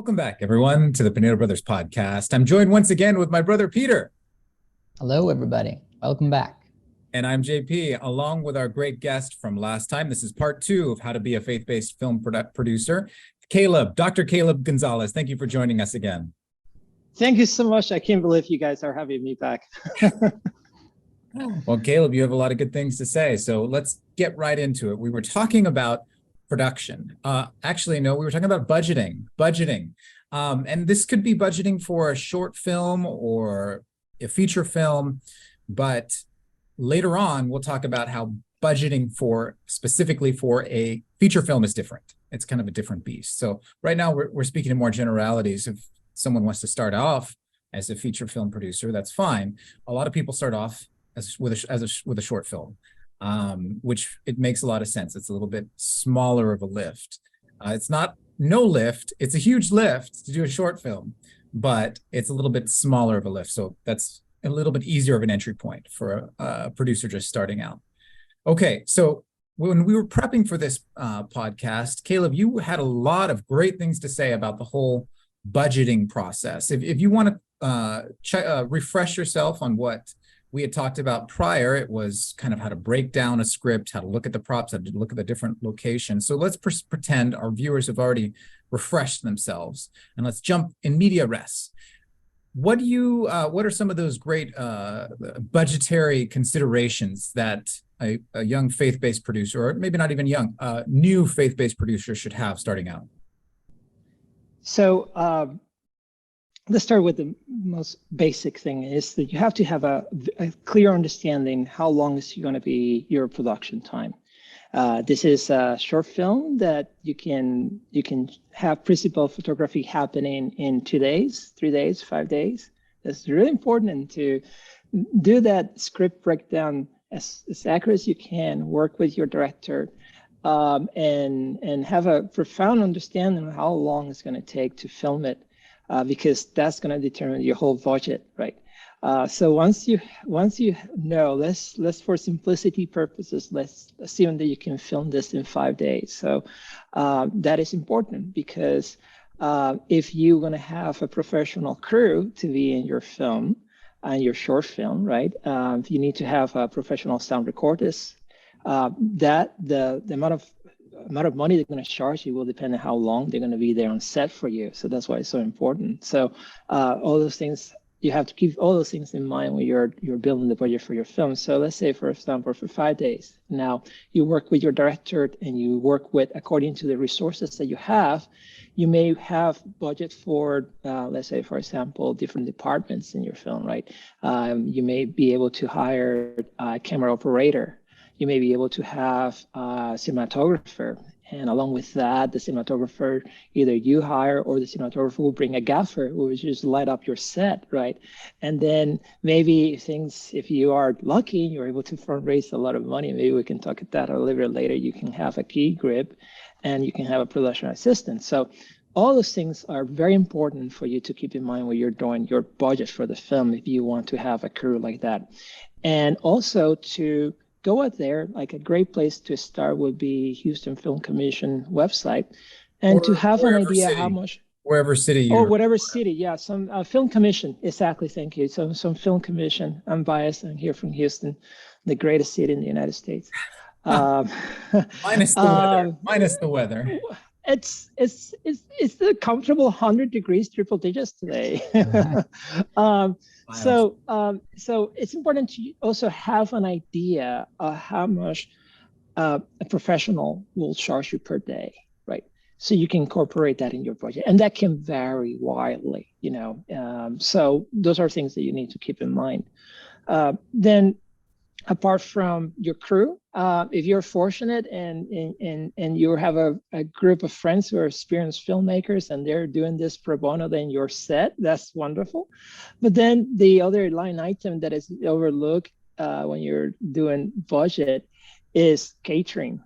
Welcome back, everyone, to the Pinedo Brothers Podcast. I'm joined once again with my brother, Peter. Hello, everybody. Welcome back. And I'm JP, along with our great guest from last time. This is part 2 of how to be a faith-based film producer, Dr. Caleb Gonzalez. Thank you for joining us again. Thank you so much. I can't believe you guys are having me back. Well, Caleb, you have a lot of good things to say, so let's get right into it. We were talking about production. Actually, no, we were talking about budgeting. And this could be budgeting for a short film or a feature film, but later on, we'll talk about how budgeting specifically for a feature film is different. It's kind of a different beast. So right now we're speaking in more generalities. If someone wants to start off as a feature film producer, that's fine. A lot of people start off with a short film, which it makes a lot of sense. It's a little bit smaller of a lift. It's not no lift. It's a huge lift to do a short film, but it's a little bit smaller of a lift. So that's a little bit easier of an entry point for a producer just starting out. Okay, so when we were prepping for this podcast, Caleb, you had a lot of great things to say about the whole budgeting process. If you want to refresh yourself on what we had talked about prior, it was kind of how to break down a script, how to look at the props, how to look at the different locations. So let's pretend our viewers have already refreshed themselves, and let's jump in media res. What are some of those great budgetary considerations that a young faith-based producer, or maybe not even young, new faith-based producer should have starting out? So let's start with the most basic thing is that you have to have a clear understanding how long is going to be your production time. This is a short film that you can have principal photography happening in 2 days, 3 days, 5 days. It's really important to do that script breakdown as accurate as you can, work with your director, and have a profound understanding of how long it's going to take to film it, because that's going to determine your whole budget, right? So once you know, let's for simplicity purposes, let's assume that you can film this in 5 days. So that is important because if you're going to have a professional crew to be in your film, your short film, right? You need to have a professional sound recordist. That the amount of money they're going to charge you will depend on how long they're going to be there on set for you. So that's why it's so important. So all those things, you have to keep all those things in mind when you're building the budget for your film. So let's say, for example, for 5 days. Now you work with your director and you work with according to the resources that you have. You may have budget for, let's say, for example, different departments in your film, right? You may be able to hire a camera operator. You may be able to have a cinematographer. And along with that, the cinematographer, either you hire or the cinematographer will bring a gaffer who will just light up your set, right? And then maybe if you are lucky, you're able to fundraise a lot of money. Maybe we can talk about that a little bit later. You can have a key grip and you can have a production assistant. So all those things are very important for you to keep in mind when you're doing your budget for the film, if you want to have a crew like that. And also to go out there, like a great place to start would be Houston Film Commission website, and to have an idea how much. Wherever city whatever city, yeah. Some film commission, exactly. Thank you. Some film commission. I'm biased. I'm here from Houston, the greatest city in the United States. Minus the weather. It's the comfortable 100 degrees, triple digits today. So it's important to also have an idea of how much a professional will charge you per day, right? So you can incorporate that in your budget, and that can vary wildly, you know. So those are things that you need to keep in mind. Then, apart from your crew, if you're fortunate and you have a group of friends who are experienced filmmakers and they're doing this pro bono in your set, that's wonderful. But then the other line item that is overlooked when you're doing budget is catering.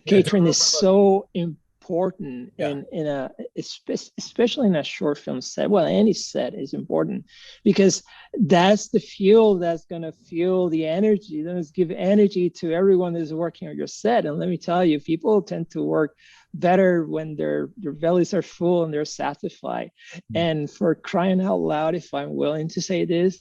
Catering is so important important especially in a short film set. Well, any set is important because that's the fuel that's going to fuel the energy. That's give energy to everyone that's working on your set. And let me tell you, people tend to work better when their bellies are full and they're satisfied. Mm-hmm. And for crying out loud, if I'm willing to say this,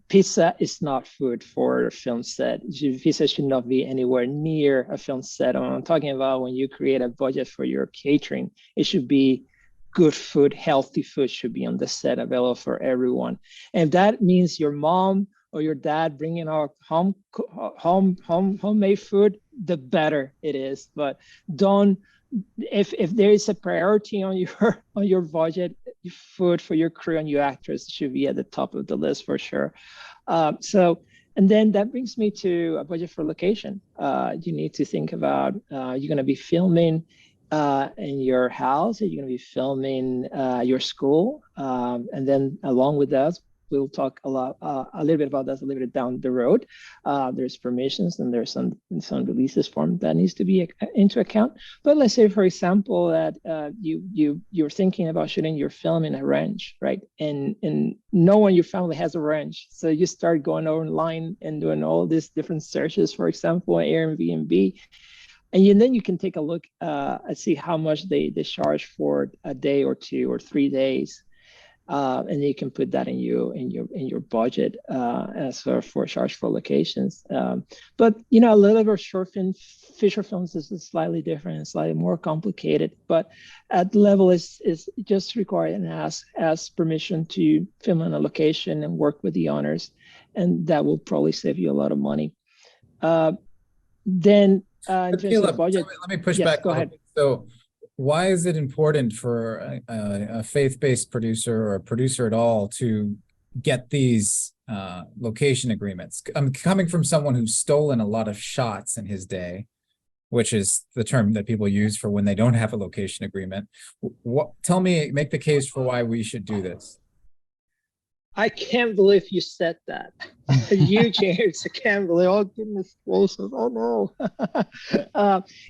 pizza is not food for a film set. Pizza should not be anywhere near a film set. I'm talking about when you create a budget for your catering, it should be good food, healthy food should be on the set available for everyone. And that means your mom or your dad bringing out homemade food, the better it is. But don't, if there is a priority on your budget, food for your crew and your actors should be at the top of the list for sure. And then that brings me to a budget for location. You need to think about, you're going to be filming in your house, you're going to be filming your school. And then along with that, we'll talk a little bit about that a little bit down the road. There's permissions and there's some releases form that needs to be into account. But let's say, for example, that you're thinking about shooting your film in a ranch, right? And no one in your family has a ranch, so you start going online and doing all these different searches, for example, Airbnb. And then you can take a look and see how much they charge for a day or 2 or 3 days. And you can put that in your budget as for charge for locations. But a little bit of short film, feature films is slightly different, slightly more complicated. But at the level is just required and ask permission to film on a location and work with the owners, and that will probably save you a lot of money. Then in terms of budget, let me push back. Go ahead. So, why is it important for a faith-based producer or a producer at all to get these location agreements? I'm coming from someone who's stolen a lot of shots in his day, which is the term that people use for when they don't have a location agreement. Make the case for why we should do this. I can't believe you said that. You, James, I can't believe. Oh, goodness gracious. Oh, no.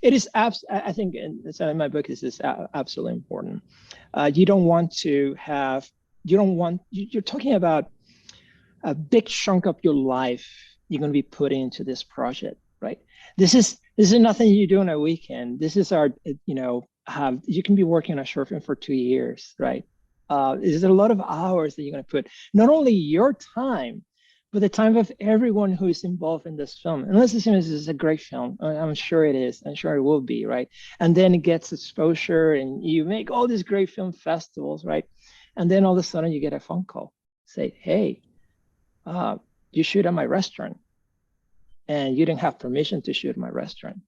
It is I think in my book, this is absolutely important. You're talking about a big chunk of your life you're going to be putting into this project, right? This is nothing you do on a weekend. This is you can be working on a short film for 2 years, right? There's a lot of hours that you're going to put, not only your time, but the time of everyone who is involved in this film. And let's assume this is a great film. I'm sure it is. I'm sure it will be, right? And then it gets exposure and you make all these great film festivals, right? And then all of a sudden you get a phone call, say, hey, you shoot at my restaurant and you didn't have permission to shoot at my restaurant.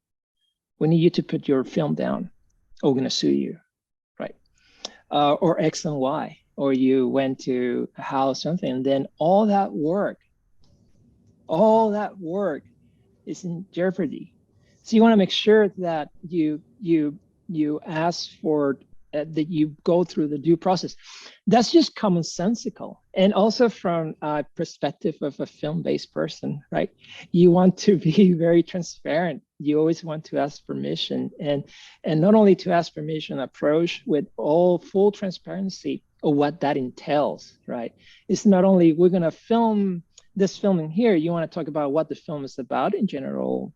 We need you to put your film down or we're going to sue you. Or X and Y, or you went to a house, something, and then all that work is in jeopardy. So you want to make sure that you ask for that you go through the due process. That's just commonsensical. And also from a perspective of a film-based person, right? You want to be very transparent. You always want to ask permission, and not only to ask permission, approach with all full transparency of what that entails, right? It's not only we're going to film this film in here, you want to talk about what the film is about in general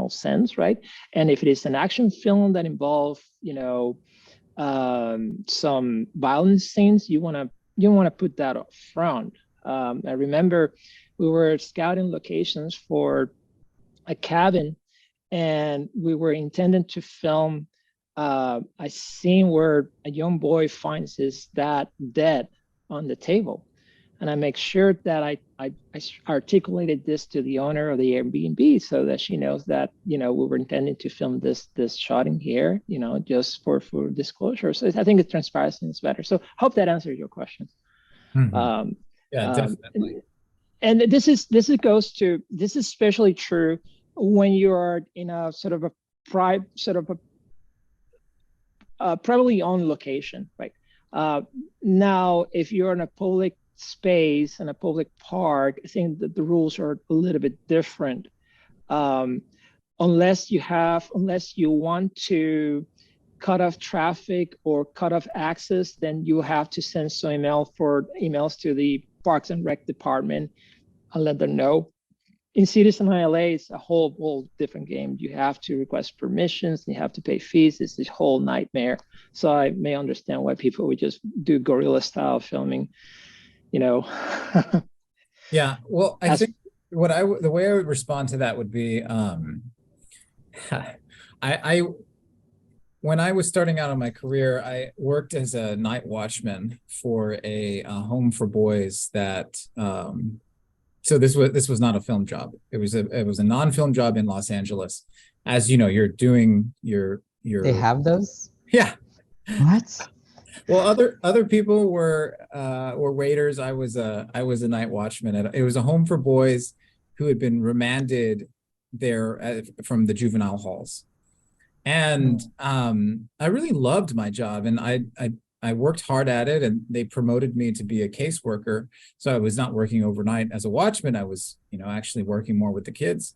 sense, right? And if it is an action film that involves, some violence scenes, you want to put that up front. I remember we were scouting locations for a cabin, and we were intending to film a scene where a young boy finds his dad dead on the table. And I make sure that I articulated this to the owner of the Airbnb so that she knows that, we were intending to film this shot in here, just for disclosure. So I think the transparency is better. So hope that answers your question. Mm-hmm. Yeah, definitely. And this is especially true when you are in a sort of a privately owned location, right? Now, if you're in a public space and a public park, I think that the rules are a little bit different. unless you want to cut off traffic or cut off access, then you have to send some emails to the Parks and Rec department and let them know. In cities in LA, it's a whole different game. You have to request permissions, you have to pay fees. It's this whole nightmare. So I may understand why people would just do guerrilla style filming, you know. Yeah, well, I think the way I would respond to that would be, I when I was starting out in my career, I worked as a night watchman for a home for boys that. So this was not a film job. It was a non-film job in Los Angeles. As you know, you're doing your. They have those? Yeah. What? Well, other people were waiters. I was a night watchman. It was a home for boys who had been remanded there from the juvenile halls, and I really loved my job, and I worked hard at it, and they promoted me to be a caseworker. So I was not working overnight as a watchman. I was, actually working more with the kids.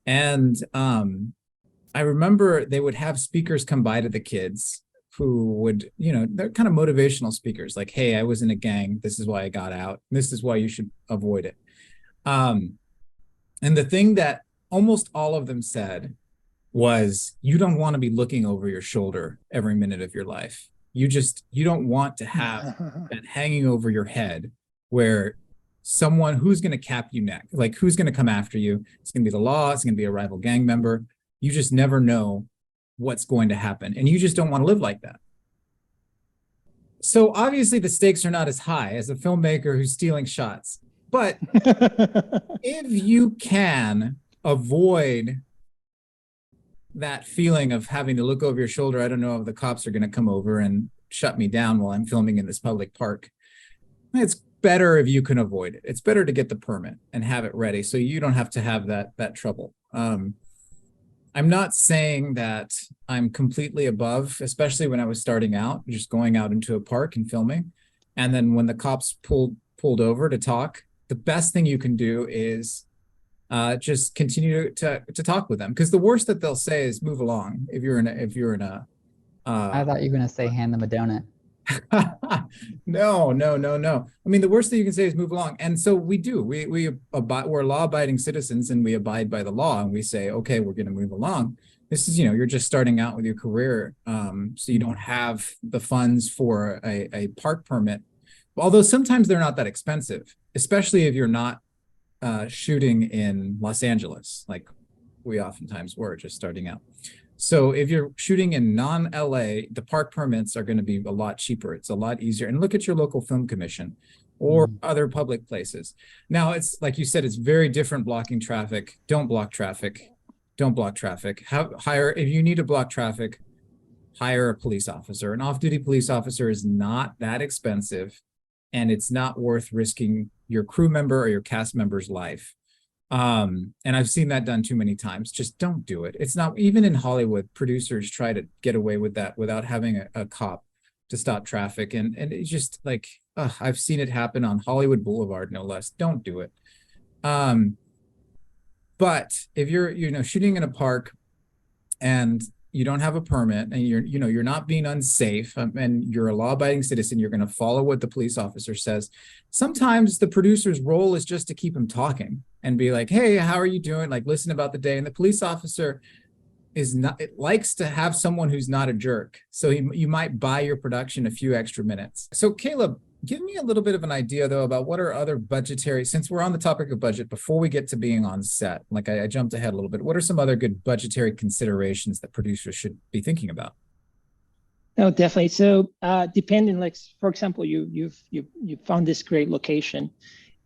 And I remember they would have speakers come by to the kids who would, they're kind of motivational speakers, like, hey, I was in a gang. This is why I got out. This is why you should avoid it. And the thing that almost all of them said was, you don't want to be looking over your shoulder every minute of your life. You don't want to have that hanging over your head where someone who's going to cap you next, like who's going to come after you. It's going to be the law. It's going to be a rival gang member. You just never know what's going to happen. And you just don't want to live like that. So obviously the stakes are not as high as a filmmaker who's stealing shots. But if you can avoid that feeling of having to look over your shoulder, I don't know if the cops are going to come over and shut me down while I'm filming in this public park. It's better if you can avoid it. It's better to get the permit and have it ready so you don't have to have that trouble. I'm not saying that I'm completely above, especially when I was starting out, just going out into a park and filming. And then when the cops pulled over to talk, the best thing you can do is just continue to talk with them, because the worst that they'll say is move along. If you're in a I thought you were gonna say hand them a donut. No. I mean, the worst thing you can say is move along. And so we do. We're law-abiding citizens, and we abide by the law, and we say, okay, we're going to move along. This is, you're just starting out with your career, so you don't have the funds for a park permit. Although sometimes they're not that expensive, especially if you're not shooting in Los Angeles, like we oftentimes were just starting out. So if you're shooting in non-LA, the park permits are going to be a lot cheaper. It's a lot easier. And look at your local film commission or other public places. Now, it's like you said, it's very different blocking traffic. Don't block traffic. Don't block traffic. If you need to block traffic, hire a police officer. An off-duty police officer is not that expensive, and it's not worth risking your crew member or your cast member's life. And I've seen that done too many times. Just don't do it. It's not, even in Hollywood, producers try to get away with that without having a cop to stop traffic. And it's just like, I've seen it happen on Hollywood Boulevard, no less. Don't do it. But if you're, shooting in a park and you don't have a permit, and you're not being unsafe, and you're a law-abiding citizen, you're going to follow what the police officer says. Sometimes the producer's role is just to keep him talking and be like, hey, how are you doing? Like, listen about the day. And the police officer likes to have someone who's not a jerk. So you might buy your production a few extra minutes. So Caleb, give me a little bit of an idea though about what are other budgetary, since we're on the topic of budget, before we get to being on set, like I jumped ahead a little bit. What are some other good budgetary considerations that producers should be thinking about? No, definitely. So depending, like, for example, you found this great location,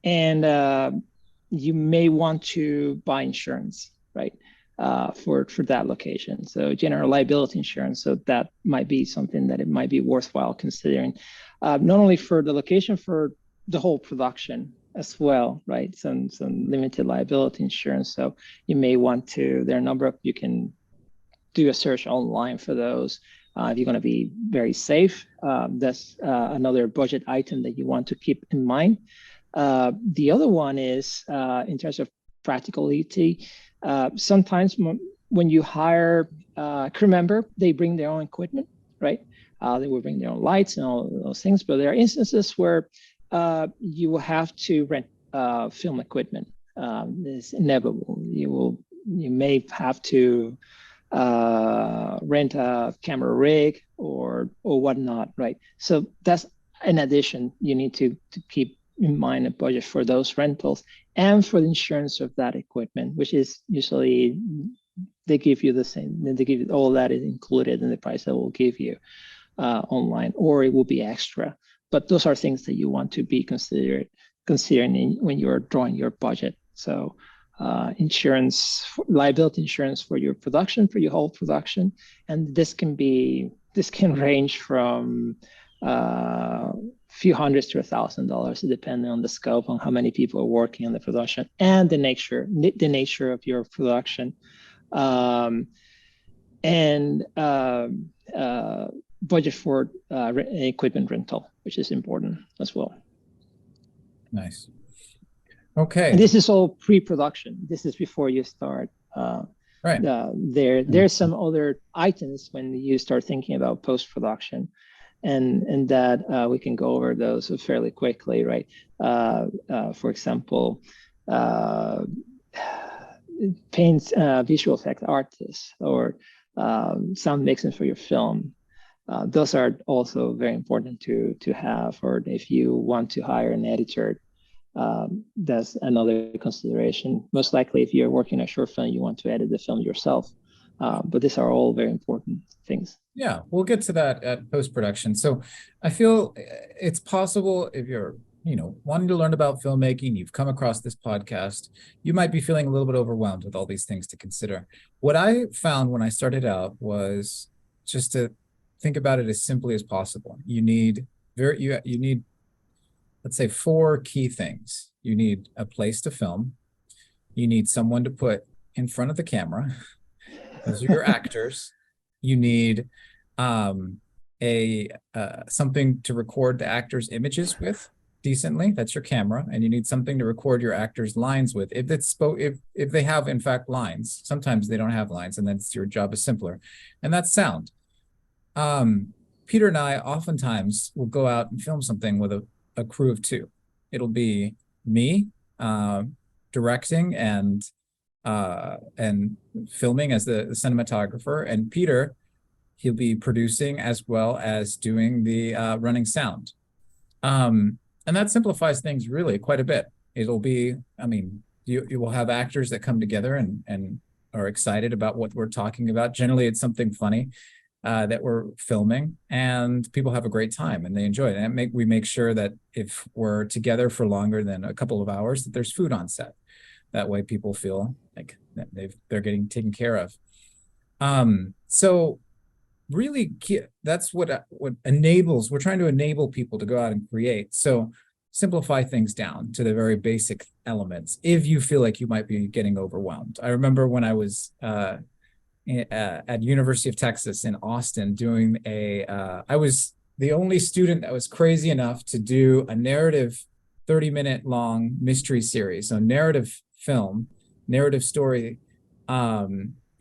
and you may want to buy insurance, right? For that location. So general liability insurance. So that might be something that it might be worthwhile considering, not only for the location, for the whole production as well, right? Some limited liability insurance. So you may want to, there are a number of, you can do a search online for those. If you're going to be very safe, that's another budget item that you want to keep in mind. The other one is in terms of practicality. Sometimes when you hire a crew member, they bring their own equipment, right? They will bring their own lights and all those things. But there are instances where you will have to rent film equipment. It's inevitable. You may have to rent a camera rig or whatnot, right? So that's in addition, you need to keep in mind a budget for those rentals and for the insurance of that equipment, which is usually they give you the same. They give you all that is included in the price that will give you online, or it will be extra. But those are things that you want to be considering when you're drawing your budget. So insurance, liability insurance for your production, for your whole production, and this can range from few hundreds to $1,000, depending on the scope, on how many people are working on the production and the nature of your production, and budget for equipment rental, which is important as well. Nice. Okay. And this is all pre-production. This is before you start. Right. There's some other items when you start thinking about post-production, and that we can go over those fairly quickly, right? For example, paints, visual effect artists, or sound mixing for your film. Those are also very important to have, or if you want to hire an editor, that's another consideration. Most likely, if you're working a short film, you want to edit the film yourself. But these are all very important things. Yeah, we'll get to that at post-production. So I feel it's possible if you're, wanting to learn about filmmaking, you've come across this podcast, you might be feeling a little bit overwhelmed with all these things to consider. What I found when I started out was just to think about it as simply as possible. You need, let's say, 4 key things. You need a place to film. You need someone to put in front of the camera. Those are your actors. You need something to record the actors' images with decently. That's your camera. And you need something to record your actors' lines with. If they have, in fact, lines. Sometimes they don't have lines, and then your job is simpler. And that's sound. Peter and I oftentimes will go out and film something with a crew of 2. It'll be me directing and filming as the cinematographer, and Peter, he'll be producing as well as doing the running sound. And that simplifies things really quite a bit. It'll be, you will have actors that come together and are excited about what we're talking about. Generally, it's something funny that we're filming, and people have a great time and they enjoy it. And we make sure that if we're together for longer than a couple of hours, that there's food on set. That way people feel like they're getting taken care of. So really, that's what enables, we're trying to enable people to go out and create. So simplify things down to the very basic elements if you feel like you might be getting overwhelmed. I remember when I was at University of Texas in Austin doing I was the only student that was crazy enough to do a narrative 30-minute long mystery series, so narrative film, narrative story.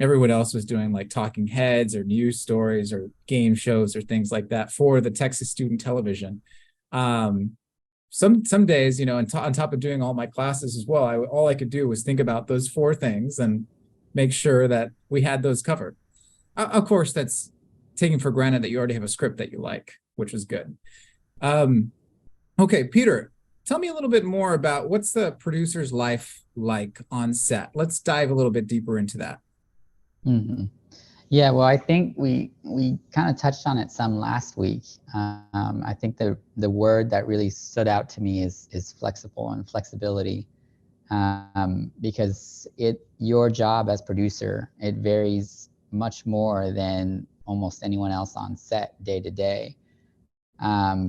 Everyone else was doing like talking heads or news stories or game shows or things like that for the Texas Student Television. Some days, on top of doing all my classes as well, all I could do was think about those 4 things and make sure that we had those covered. Of course, that's taking for granted that you already have a script that you like, which was good. Okay, Peter, tell me a little bit more about what's the producer's life like on set. Let's dive a little bit deeper into that. Mm-hmm. Yeah, well, I think we kind of touched on it some last week. I think the word that really stood out to me is flexible and flexibility, because your job as producer, it varies much more than almost anyone else on set day to day,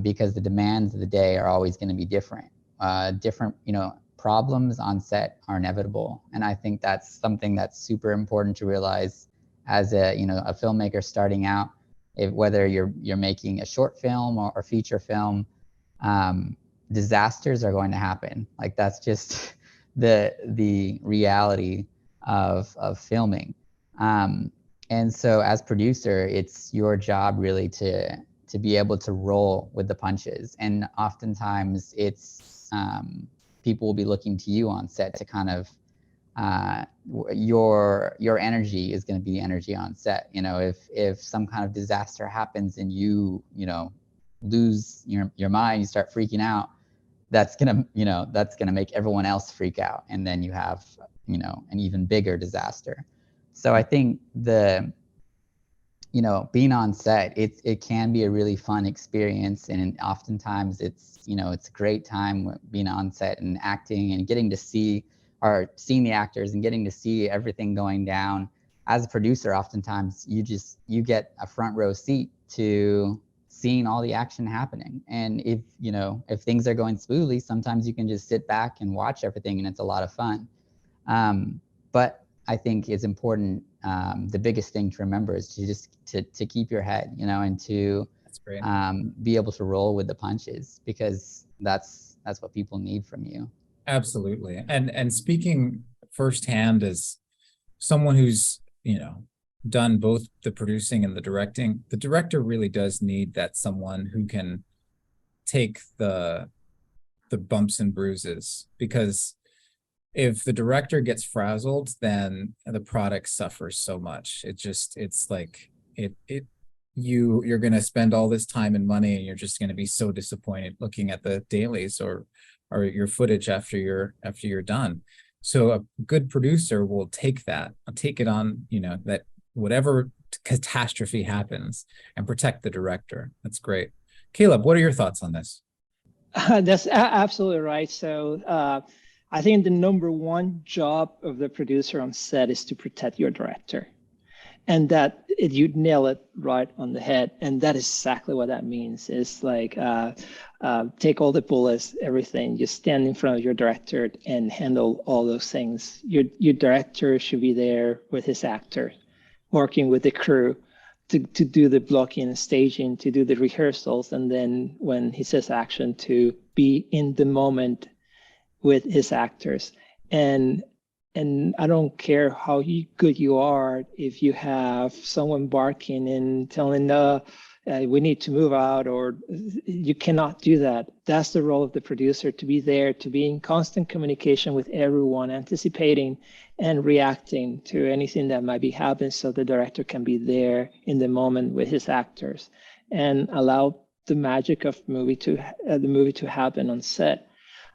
because the demands of the day are always going to be different. Problems on set are inevitable, and I think that's something that's super important to realize as a filmmaker starting out. Whether you're making a short film or feature film, disasters are going to happen. Like, that's just the reality of filming. And so as producer, it's your job really to be able to roll with the punches. And oftentimes it's people will be looking to you on set to kind of your energy is going to be the energy on set. You know, if some kind of disaster happens and you lose your mind, you start freaking out, that's gonna make everyone else freak out, and then you have an even bigger disaster. So I think being on set, it can be a really fun experience, and oftentimes it's a great time being on set and acting and getting to seeing the actors and getting to see everything going down. As a producer, oftentimes you get a front row seat to seeing all the action happening. And if things are going smoothly, sometimes you can just sit back and watch everything, and it's a lot of fun. But I think it's important. The biggest thing to remember is to just to keep your head, and to be able to roll with the punches, because that's what people need from you. Absolutely. And speaking firsthand as someone who's, done both the producing and the directing, the director really does need that someone who can take the bumps and bruises, because if the director gets frazzled, then the product suffers so much. It's like you're going to spend all this time and money, and you're just going to be so disappointed looking at the dailies or your footage after you're done. So a good producer will take it on, that whatever catastrophe happens, and protect the director. That's great. Caleb, what are your thoughts on this? That's absolutely right. So I think the number one job of the producer on set is to protect your director. And you nail it right on the head. And that is exactly what that means. It's like, take all the bullets, everything, just stand in front of your director and handle all those things. Your director should be there with his actor, working with the crew to do the blocking and staging, to do the rehearsals. And then when he says action, to be in the moment with his actors. And I don't care how good you are, if you have someone barking and telling, we need to move out, or you cannot do that. That's the role of the producer, to be there, to be in constant communication with everyone, anticipating and reacting to anything that might be happening, so the director can be there in the moment with his actors and allow the magic of the movie to happen on set.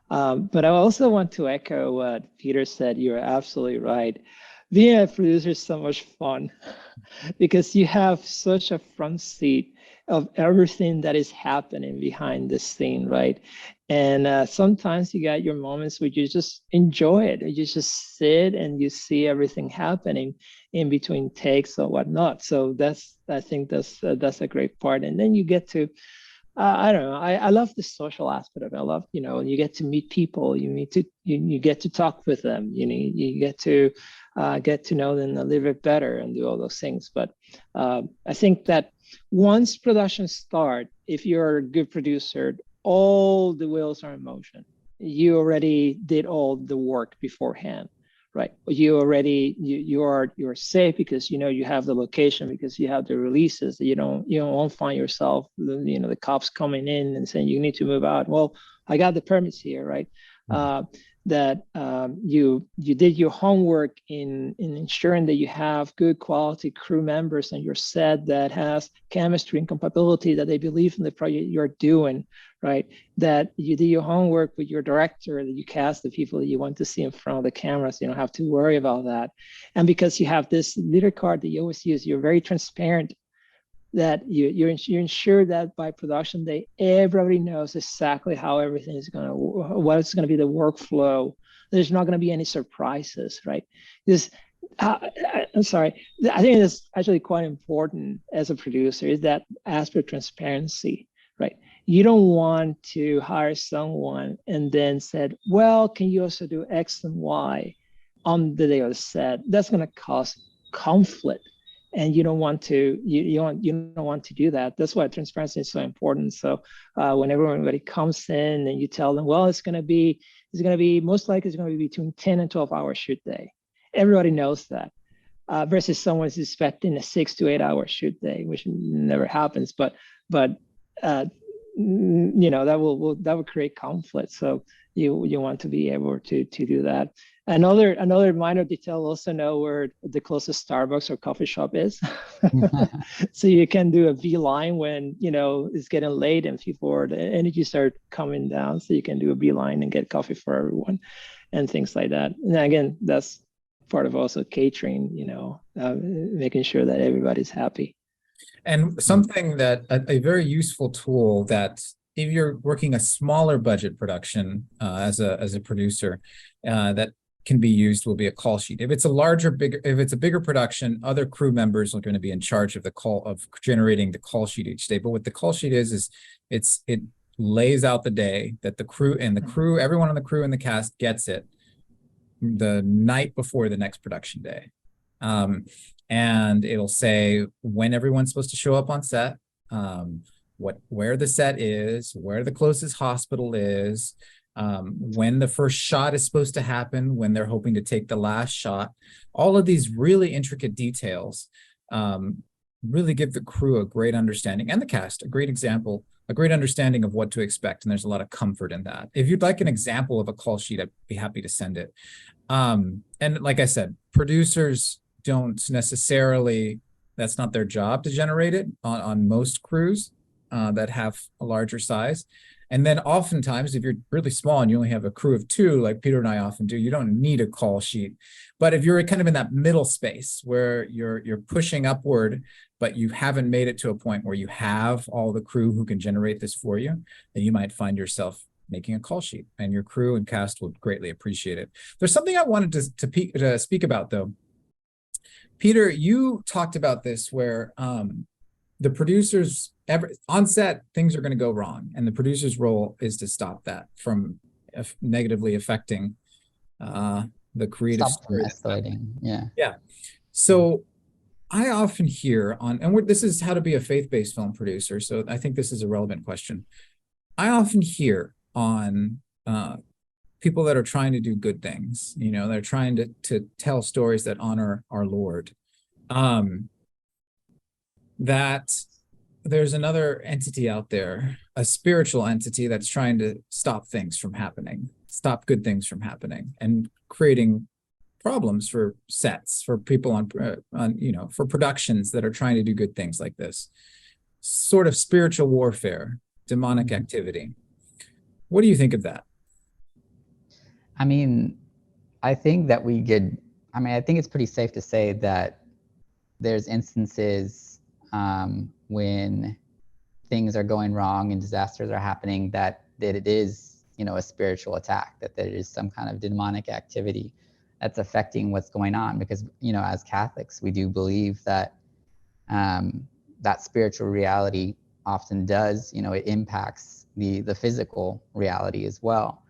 But I also want to echo what Peter said. You're absolutely right. Being a producer is so much fun because you have such a front seat of everything that is happening behind the scene, right? And sometimes you got your moments where you just enjoy it. You just sit and you see everything happening in between takes or whatnot. So I think that's a great part. And then you get to, I don't know. I love the social aspect of it. I love, you get to meet people. You get to talk with them. You get to know them a little bit better and do all those things. But I think that once production start, if you're a good producer, all the wheels are in motion. You already did all the work beforehand, right? You're safe because you have the location, because you have the releases. You won't find yourself the cops coming in and saying you need to move out. Well, I got the permits here, right? That you did your homework in ensuring that you have good quality crew members on your set that has chemistry and compatibility, that they believe in the project you're doing, right? That you did your homework with your director, that you cast the people that you want to see in front of the cameras. You don't have to worry about that. And because you have this leader card that you always use, you're very transparent, that you ensure that by production day, everybody knows exactly how everything is what's going to be the workflow. There's not going to be any surprises, right? I'm sorry. I think it's actually quite important as a producer, is that aspect of transparency, right? You don't want to hire someone and then said, well, can you also do X and Y on the day of the set? That's going to cause conflict. And you don't want to do that. That's why transparency is so important. So when everybody comes in and you tell them, well, it's going to be most likely it's going to be between 10 and 12 hour shoot day. Everybody knows that. versus someone's expecting a 6 to 8 hour shoot day, which never happens. But that will create conflict. So you want to be able to do that. Another minor detail, also know where the closest Starbucks or coffee shop is. So you can do a beeline when it's getting late and the energy start coming down, so you can do a beeline and get coffee for everyone and things like that. And again, that's part of also catering, making sure that everybody's happy. And something that a very useful tool that if you're working a smaller budget production as a producer, that can be used will be a call sheet. If it's a bigger production, other crew members are going to be in charge of generating the call sheet each day. But what the call sheet is it lays out the day that everyone on the crew and the cast gets it the night before the next production day. And it'll say when everyone's supposed to show up on set, where the set is, where the closest hospital is, when the first shot is supposed to happen, when they're hoping to take the last shot. All of these really intricate details really give the crew a great understanding, and the cast a great understanding of what to expect. And there's a lot of comfort in that. If you'd like an example of a call sheet, I'd be happy to send it. And like I said, producers don't necessarily, that's not their job to generate it on most crews that have a larger size. And then oftentimes, if you're really small and you only have a crew of 2, like Peter and I often do, you don't need a call sheet. But if you're kind of in that middle space where you're pushing upward, but you haven't made it to a point where you have all the crew who can generate this for you, then you might find yourself making a call sheet, and your crew and cast will greatly appreciate it. There's something I wanted to speak about, though. Peter, you talked about this where the producers, on set, things are going to go wrong, and the producer's role is to stop that from negatively affecting the creative story. Escalating. Yeah. So I often hear this is how to be a faith-based film producer, so I think this is a relevant question. I often hear on people that are trying to do good things, they're trying to tell stories that honor our Lord, that there's another entity out there, a spiritual entity that's trying to stop things from happening, stop good things from happening, and creating problems for sets, for people for productions that are trying to do good things like this. Sort of spiritual warfare, demonic activity. What do you think of that? I mean, I think it's pretty safe to say that there's instances when things are going wrong and disasters are happening that it is, a spiritual attack, that there is some kind of demonic activity that's affecting what's going on. Because, as Catholics, we do believe that that spiritual reality often does, it impacts the physical reality as well.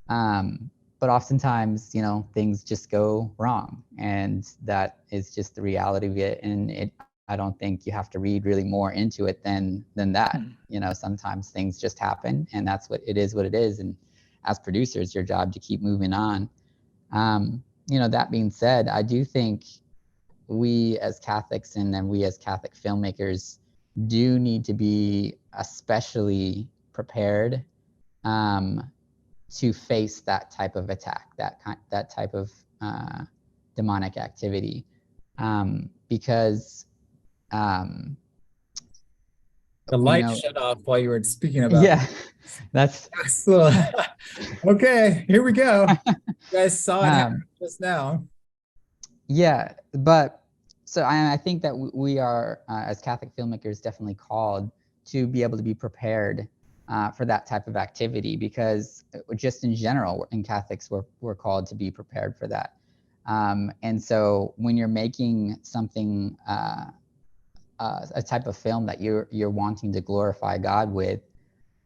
But oftentimes, things just go wrong, and that is just the reality of it. And I don't think you have to read really more into it than that. Sometimes things just happen, and that's what it is. And as producers, your job to keep moving on. That being said, I do think we as Catholics and then we as Catholic filmmakers do need to be especially prepared to face that type of attack, that type of demonic activity, because the light shut off while you were speaking about. Yeah, that's okay. Here we go. You guys saw it happen just now. Yeah, but so I think that we are as Catholic filmmakers definitely called to be able to be prepared for that type of activity, because just in general, in Catholics, we're called to be prepared for that. And so when you're making something, a type of film that you're wanting to glorify God with,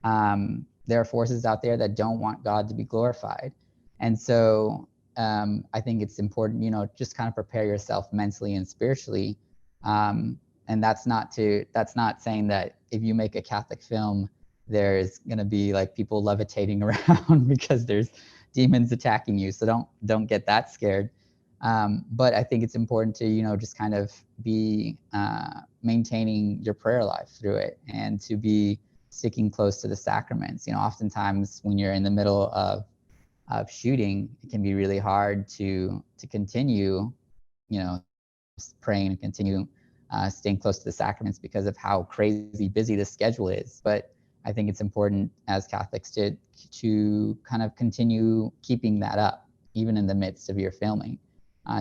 there are forces out there that don't want God to be glorified. And so I think it's important, just kind of prepare yourself mentally and spiritually. And that's not saying that if you make a Catholic film, there's going to be like people levitating around because there's demons attacking you. So don't get that scared. But I think it's important to, just kind of be maintaining your prayer life through it, and to be sticking close to the sacraments. Oftentimes when you're in the middle of shooting, it can be really hard to continue, praying and continue staying close to the sacraments because of how crazy busy the schedule is. But I think it's important as Catholics to kind of continue keeping that up, even in the midst of your filming,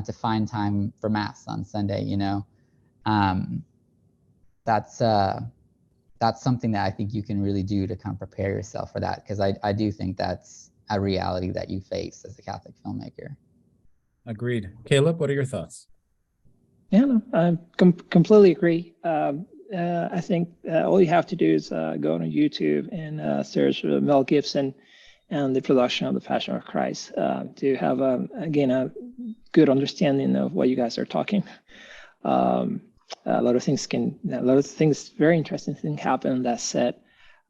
to find time for Mass on Sunday. That's something that I think you can really do to kind of prepare yourself for that, because I do think that's a reality that you face as a Catholic filmmaker. Agreed. Caleb, what are your thoughts? Yeah, no, I completely agree. I think all you have to do is go on YouTube and search Mel Gibson and the production of The Passion of Christ to have, again, a good understanding of what you guys are talking. A lot of things, very interesting things happen on that set.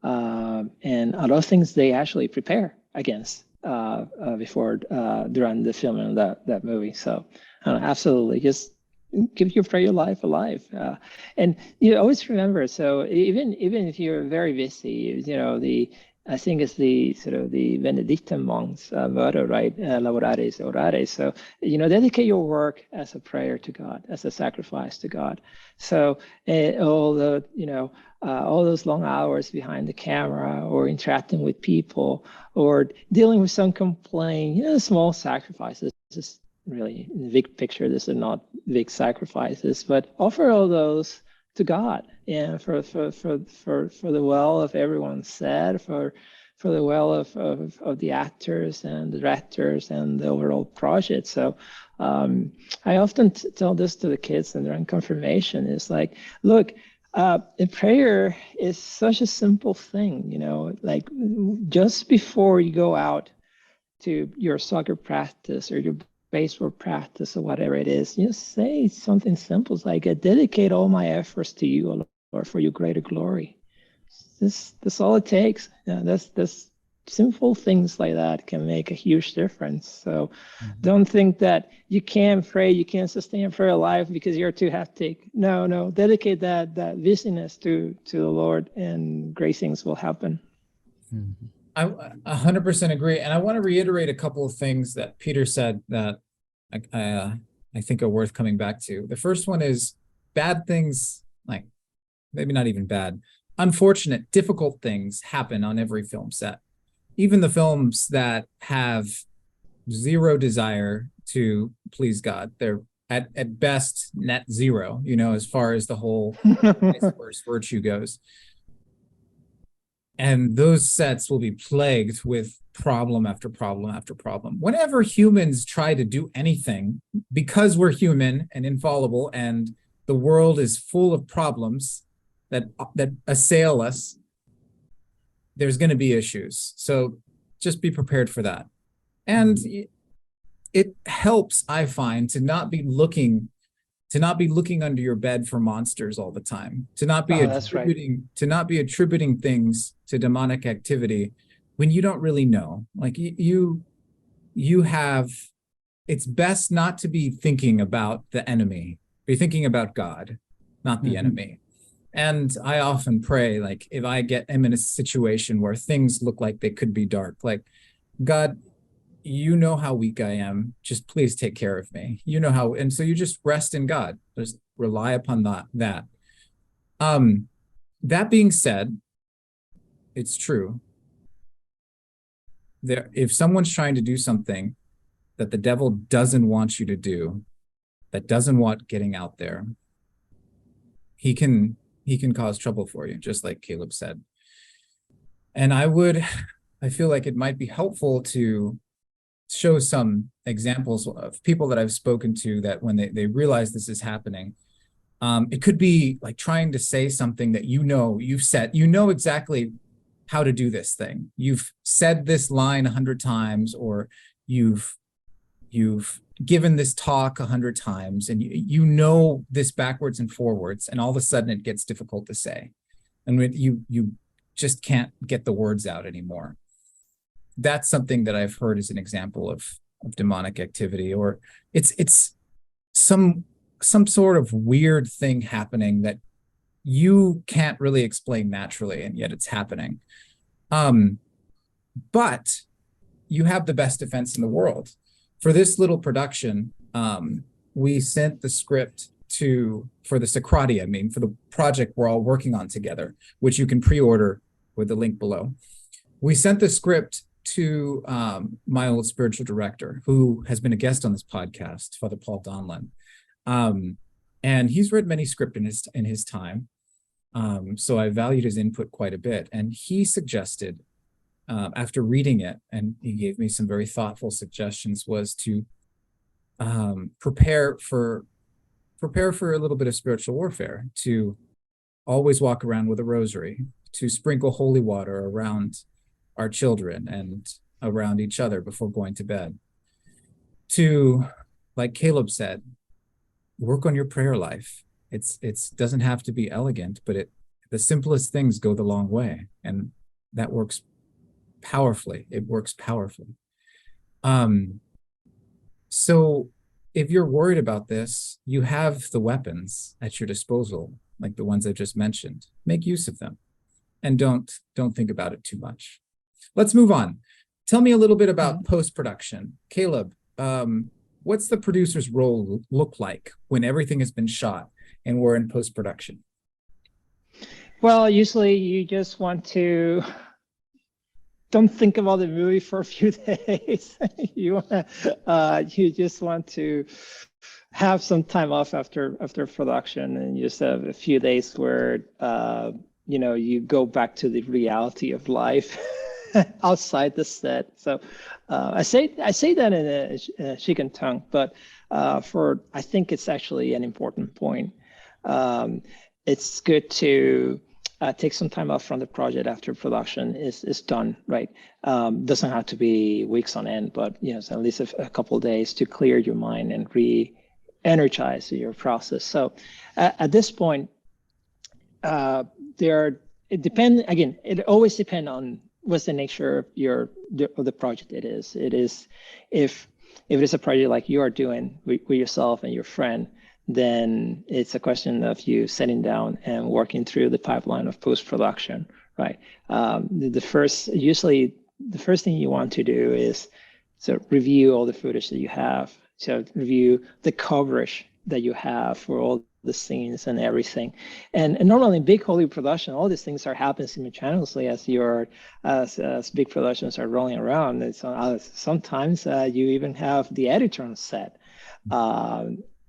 And a lot of things they actually prepare against before, during the filming of that movie. So absolutely, just give your prayer life alive. And always remember, so even if you're very busy, I think it's the sort of the Benedictine monks motto, right? Laborare orare. So, dedicate your work as a prayer to God, as a sacrifice to God. So all those long hours behind the camera, or interacting with people, or dealing with some complaint, small sacrifices. Just really, in the big picture, these are not big sacrifices, but offer all those to God, and for the well of everyone's set, for the well of the actors and the directors and the overall project. So I often tell this to the kids and during confirmation. It's like, look, a prayer is such a simple thing, like just before you go out to your soccer practice or your baseball practice or whatever it is, just say something simple like, I dedicate all my efforts to you, O Lord, for your greater glory. That's all it takes. That's simple things like that can make a huge difference. So don't think that you can't pray, you can't sustain prayer life because you're too hectic. No, dedicate that busyness to the Lord, and great things will happen. I 100% agree. And I want to reiterate a couple of things that Peter said that I think are worth coming back to. The first one is bad things, like maybe not even bad, unfortunate, difficult things happen on every film set. Even the films that have zero desire to please God, they're at best net zero, as far as the whole virtue goes. And those sets will be plagued with problem after problem after problem. Whenever humans try to do anything, because we're human and infallible, and the world is full of problems that assail us, there's going to be issues. So just be prepared for that. And it helps, I find, to not be looking under your bed for monsters all the time, to not be attributing things to demonic activity when you don't really know. Like you have, it's best not to be thinking about the enemy. Be thinking about God, not the enemy. And I often pray, like, if I am in a situation where things look like they could be dark, like, God, you know how weak I am. Just please take care of me. You know how, and so you just rest in God. Just rely upon that. That being said, it's true. If someone's trying to do something that the devil doesn't want you to do, that doesn't want getting out there, he can cause trouble for you, just like Caleb said. And I feel like it might be helpful to show some examples of people that I've spoken to that when they realize this is happening, it could be like trying to say something that you've said, exactly how to do this thing. You've said this line 100 times, or you've given this talk 100 times, and you know this backwards and forwards, and all of a sudden it gets difficult to say. And when you just can't get the words out anymore. That's something that I've heard as an example of of demonic activity, or it's some sort of weird thing happening that you can't really explain naturally, and yet it's happening. But you have the best defense in the world. For this little production, we sent the script for the Socratia, for the project we're all working on together, which you can pre-order with the link below. We sent the script to my old spiritual director, who has been a guest on this podcast, Father Paul Donlin. And he's read many scripts in his time. So I valued his input quite a bit. And he suggested, after reading it, and he gave me some very thoughtful suggestions, was to prepare for a little bit of spiritual warfare, to always walk around with a rosary, to sprinkle holy water around our children and around each other before going to bed, to, like Caleb said, work on your prayer life. It's doesn't have to be elegant, but the simplest things go the long way, and that works powerfully. It works powerfully. So if you're worried about this, you have the weapons at your disposal, like the ones I just mentioned. Make use of them, and don't think about it too much. Let's move on. Tell me a little bit about post-production. Caleb, what's the producer's role look like when everything has been shot and we're in post-production? Well, usually you just want to don't think about the movie for a few days. You just want to have some time off after production, and just have a few days where you go back to the reality of life outside the set. So I say that in a chicken tongue, but I think it's actually an important point. It's good to take some time off from the project after production is done, right? Doesn't have to be weeks on end, but so at least a couple of days to clear your mind and re-energize your process. So at this point, it always depends on what's the nature of the project it is. It is, if it is a project like you are doing with yourself and your friend, then it's a question of you sitting down and working through the pipeline of post-production, right? Usually the first thing you want to do is to review all the footage that you have, so review the coverage that you have for all the scenes and everything. And normally in big Hollywood production, all these things are happening simultaneously as big productions are rolling around. And so, sometimes you even have the editor on set.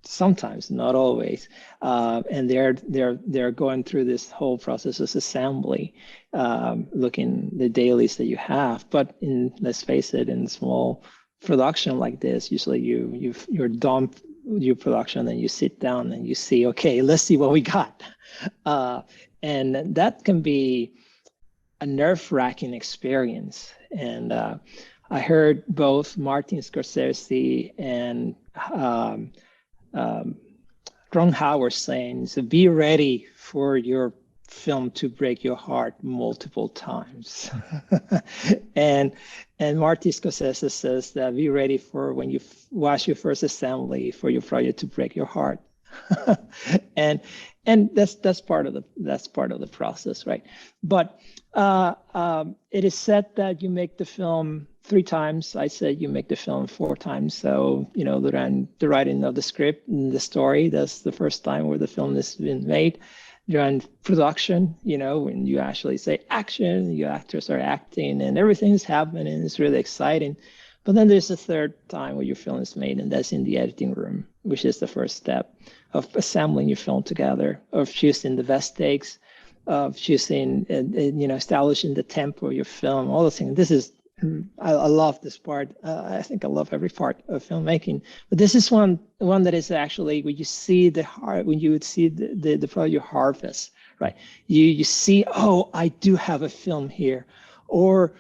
Sometimes, not always, and they're going through this whole process of assembly, looking the dailies that you have. But let's face it, in small production like this, usually you're done your production and you sit down and you see, okay, let's see what we got, and that can be a nerve-wracking experience. And I heard both Martin Scorsese and Ron Howard saying, so be ready for your film to break your heart multiple times. and Martin Scorsese says that be ready for when you watch your first assembly for your project to break your heart. and that's part of the process, right? But it is said that you make the film 3 times. I said you make the film 4 times. So, the writing of the script and the story, that's the first time where the film has been made. During production, when you actually say action, your actors are acting and everything is happening, it's really exciting. But then there's a 3rd time where your film is made, and that's in the editing room, which is the first step of assembling your film together, of choosing the best takes, of choosing, establishing the tempo of your film, all those things. I love this part. I think I love every part of filmmaking, but this is one that is actually when you see the product you harvest, right? You see, oh, I do have a film here, or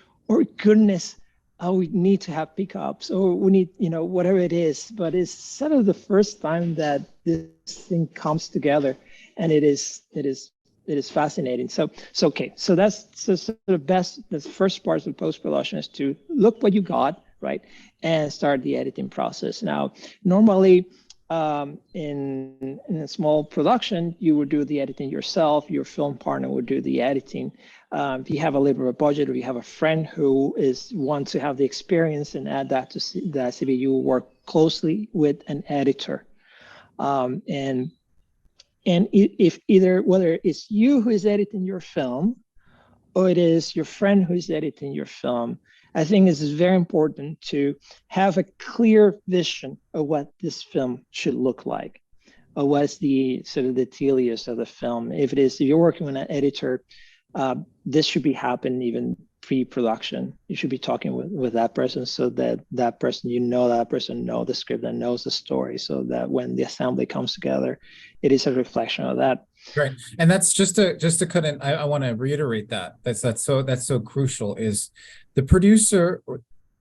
goodness, we need to have pickups, or we need, whatever it is. But it's sort of the first time that this thing comes together, and it is fascinating. So that's the first part of post-production, is to look what you got, right? And start the editing process. Now, normally in a small production, you would do the editing yourself. Your film partner would do the editing. If you have a little bit of a budget, or you have a friend who wants to have the experience and add that to the CV, you will work closely with an editor. And if whether it's you who is editing your film, or it is your friend who is editing your film, I think it's very important to have a clear vision of what this film should look like, or what's the sort of the telos of the film. If you're working with an editor, this should be happening even pre-production. You should be talking with that person, so that person knows the script and knows the story, so that when the assembly comes together, it is a reflection of that. Right. And that's just to cut in, I want to reiterate that's so crucial, is the producer,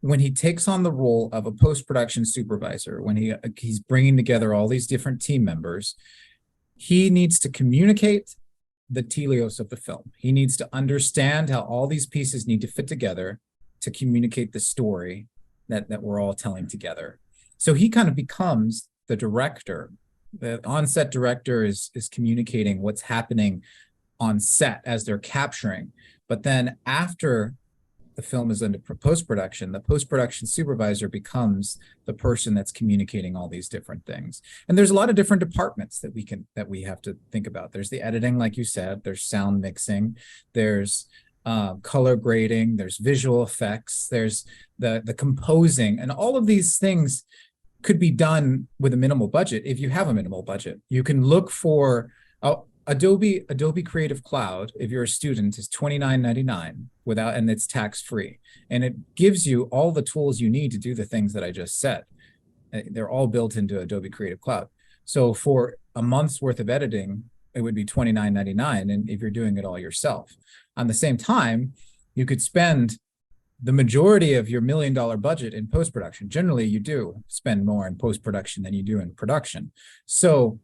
when he takes on the role of a post-production supervisor, when he's bringing together all these different team members, he needs to communicate the telos of the film. He needs to understand how all these pieces need to fit together to communicate the story that we're all telling together. So he kind of becomes the director. The on-set director is communicating what's happening on set as they're capturing. But then after the film is into post-production, the post-production supervisor becomes the person that's communicating all these different things. And there's a lot of different departments that we have to think about. There's the editing, like you said, there's sound mixing, there's color grading, there's visual effects, there's the composing, and all of these things could be done with a minimal budget. If you have a minimal budget, you can look for Adobe Creative Cloud. If you're a student, is $29.99 and it's tax-free, and it gives you all the tools you need to do the things that I just said. They're all built into Adobe Creative Cloud. So for a month's worth of editing, it would be $29.99, and if you're doing it all yourself. On the same time, you could spend the majority of your $1 million budget in post-production. Generally, you do spend more in post-production than you do in production. So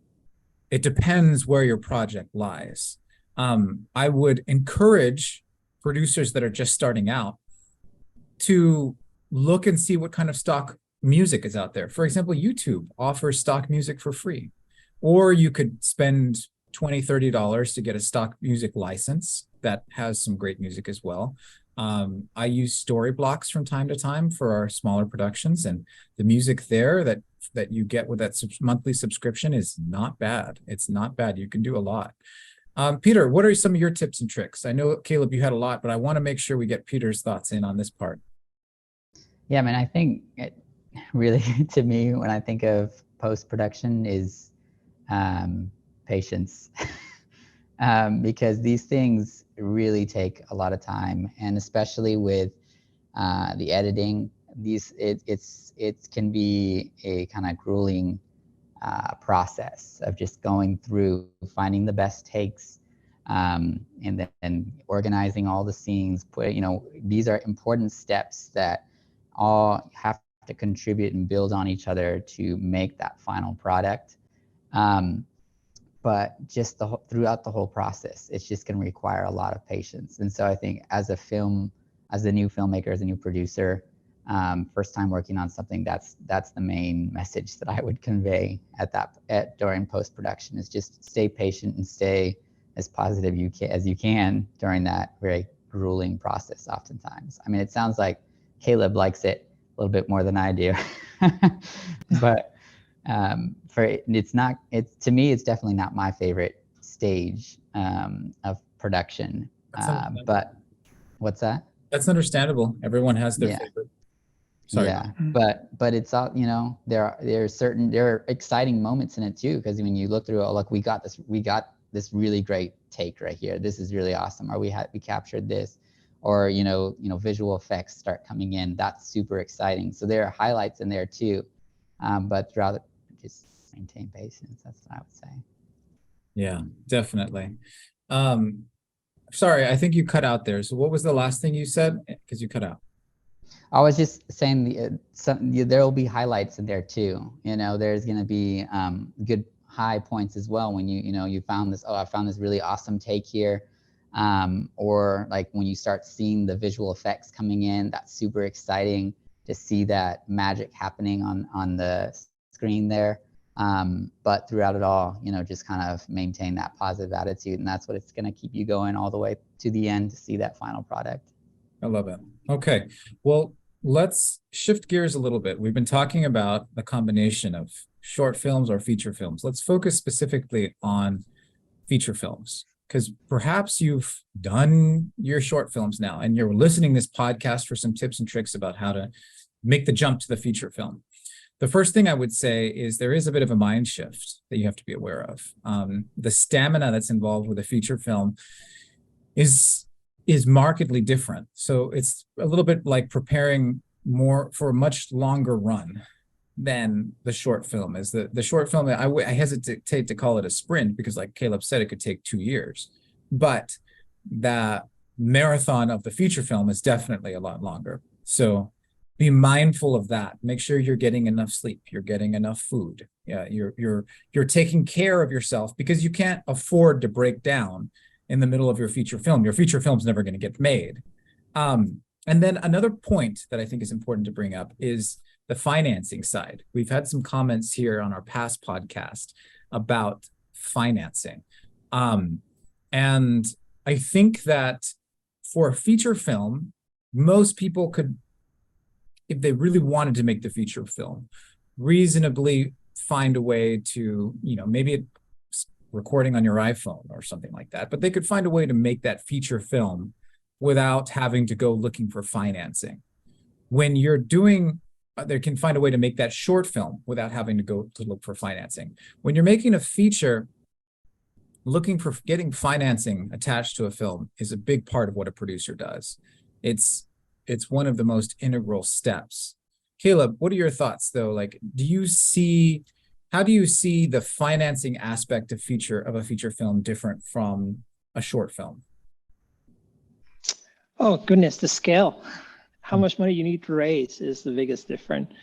it depends where your project lies. I would encourage producers that are just starting out to look and see what kind of stock music is out there. For example, YouTube offers stock music for free, or you could spend $20, $30 to get a stock music license that has some great music as well. I use story blocks from time to time for our smaller productions, and the music there that you get with that monthly subscription is not bad. It's not bad. You can do a lot. Peter, what are some of your tips and tricks? I know, Caleb, you had a lot, but I want to make sure we get Peter's thoughts in on this part. Yeah, I mean, I think it really, to me, when I think of post-production, is patience. Because these things really take a lot of time, and especially with the editing, it can be a kind of grueling process of just going through, finding the best takes, and then organizing all the scenes. These are important steps that all have to contribute and build on each other to make that final product. But just throughout the whole process, it's just going to require a lot of patience. And so I think as a new filmmaker, as a new producer, first time working on something, that's the main message that I would convey during post-production, is just stay patient and stay as positive as you can during that very grueling process oftentimes. I mean, it sounds like Caleb likes it a little bit more than I do, but to me, it's definitely not my favorite stage of production. But what's that? That's understandable. Everyone has their favorite. Sorry. Yeah, but it's all, there are exciting moments in it too, because when you look through, look, we got this really great take right here. This is really awesome. Or we captured this, or visual effects start coming in. That's super exciting. So there are highlights in there too, but throughout just maintain patience. That's what I would say. Yeah, definitely. Sorry, I think you cut out there. So what was the last thing you said? Because you cut out. I was just saying there will be highlights in there too. There's going to be good high points as well when you found this. Oh, I found this really awesome take here. Or like when you start seeing the visual effects coming in, that's super exciting. to see that magic happening on the screen there. But throughout it all, just kind of maintain that positive attitude, and that's what it's going to keep you going all the way to the end to see that final product. I love it. Okay, well, let's shift gears a little bit. We've been talking about the combination of short films or feature films. Let's focus specifically on feature films, because perhaps you've done your short films now and you're listening to this podcast for some tips and tricks about how to make the jump to the feature film. The first thing I would say is there is a bit of a mind shift that you have to be aware of. The stamina that's involved with a feature film is markedly different. So it's a little bit like preparing more for a much longer run than the short film is. The short film, I hesitate to call it a sprint because, like Caleb said, it could take 2 years. But the marathon of the feature film is definitely a lot longer. So be mindful of that. Make sure you're getting enough sleep, you're getting enough food. Yeah, you're taking care of yourself, because you can't afford to break down in the middle of your feature film. Your feature film's never going to get made. And then another point that I think is important to bring up is the financing side. We've had some comments here on our past podcast about financing. And I think that for a feature film, most people could, if they really wanted to make the feature film, reasonably find a way to, maybe it's recording on your iPhone or something like that, but they could find a way to make that feature film without having to go looking for financing. When you're doing, they can find a way to make that short film without having to go to look for financing. When you're making a feature, looking for getting financing attached to a film is a big part of what a producer does. It's one of the most integral steps. Caleb, what are your thoughts though? Like, how do you see the financing aspect of a feature film different from a short film? Oh goodness, the scale. How much money you need to raise is the biggest difference.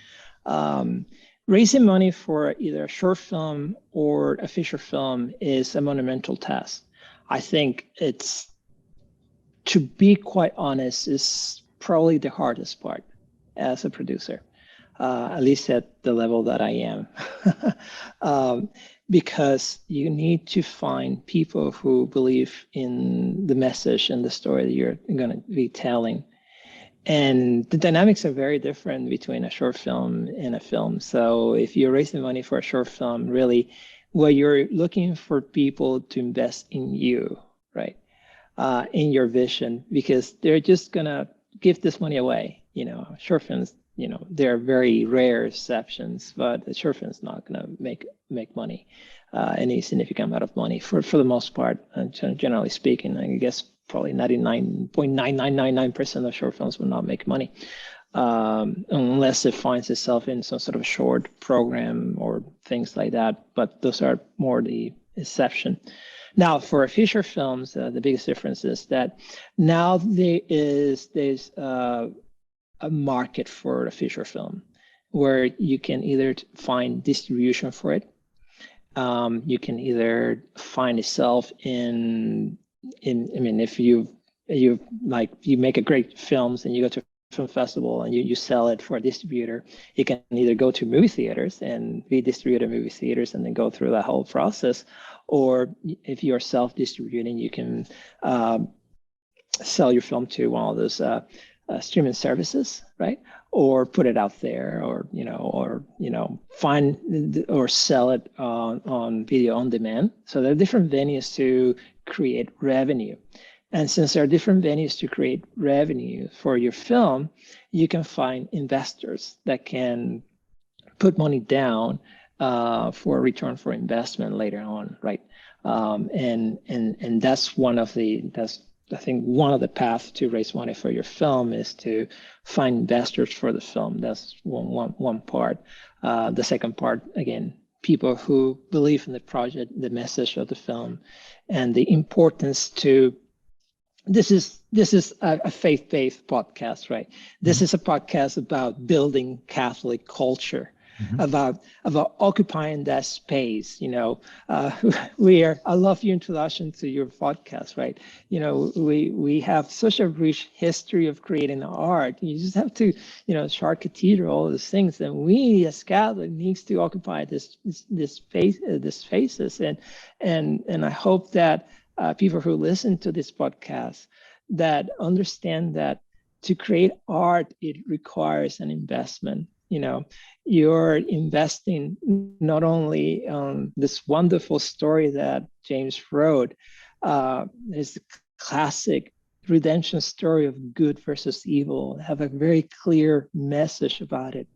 Raising money for either a short film or a feature film is a monumental task. I think it's, to be quite honest, is probably the hardest part as a producer, at least at the level that I am. Because you need to find people who believe in the message and the story that you're going to be telling. And the dynamics are very different between a short film and a film. So if you're raising money for a short film, really, what you're looking for people to invest in you, right? In your vision, because they're just going to give this money away. Short films, they're very rare exceptions, but the short film is not going to make money, any significant amount of money for the most part. Generally speaking, I guess probably 99.9999% of short films will not make money, unless it finds itself in some sort of short program or things like that. But those are more the exception. Now, for feature films, the biggest difference is that now there's a market for a feature film where you can either find distribution for it. You can either find yourself if you make a great films and you go to a film festival and you sell it for a distributor, you can either go to movie theaters and be distributed in movie theaters and then go through that whole process. Or if you're self-distributing, you can sell your film to one of those streaming services, right? Or put it out there, or find or sell it on video on demand. So there are different venues to create revenue. And since there are different venues to create revenue for your film, you can find investors that can put money down for a return for investment later on, right? And that's I think one of the paths to raise money for your film is to find investors for the film. That's one part. The second part, again, people who believe in the project, the message of the film, and the importance to. This is a faith-based podcast, right? This is a podcast about building Catholic culture. Mhm. about occupying that space. I love your introduction to your podcast, right? We have such a rich history of creating art. You just have to, Shard Cathedral, all these things, and we as Catholic needs to occupy this space, these spaces, and I hope that people who listen to this podcast that understand that to create art, it requires an investment. You're investing not only on this wonderful story that James wrote, is the classic redemption story of good versus evil, have a very clear message about it.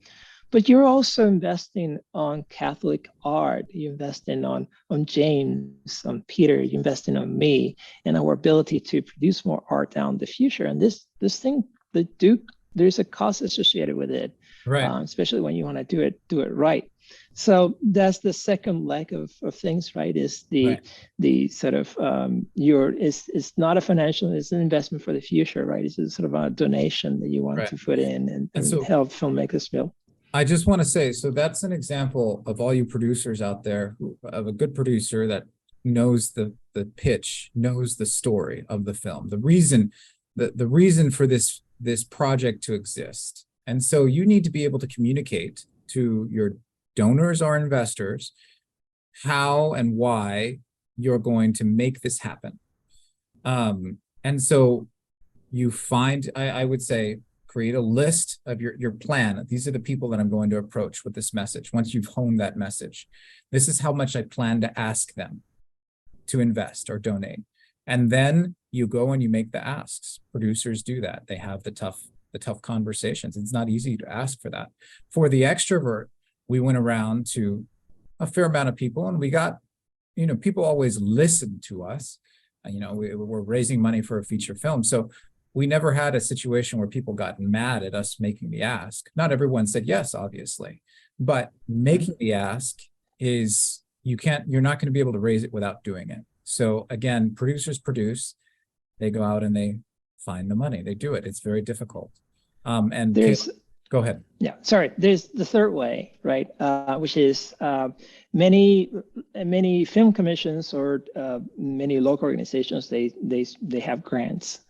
But you're also investing on Catholic art. You're investing on James, on Peter. You're investing on me and our ability to produce more art down the future. And this thing, there's a cost associated with it, Right. especially when you want to do it right. So that's the second leg of things, right? Is the sort of it's not a financial, it's an investment for the future, right? It's a sort of a donation that you want to put in and so help filmmakers build. I just want to say, so that's an example of all you producers out there, of a good producer that knows the pitch, knows the story of the film, the reason for this project to exist. And so you need to be able to communicate to your donors or investors how and why you're going to make this happen. And so you find, I would say, create a list of your plan. These are the people that I'm going to approach with this message. Once you've honed that message, this is how much I plan to ask them to invest or donate. And then you go and you make the asks. Producers do that. They have the tough conversations. It's not easy to ask for that. For the extrovert, we went around to a fair amount of people, and we got, people always listen to us. We're raising money for a feature film. So we never had a situation where people got mad at us making the ask. Not everyone said yes, obviously, but making the ask is, you're not going to be able to raise it without doing it. So again, producers produce, they go out and they find the money, they do it. It's very difficult. And go ahead. Yeah, sorry. There's the third way, right? Which is many film commissions or many local organizations, they have grants.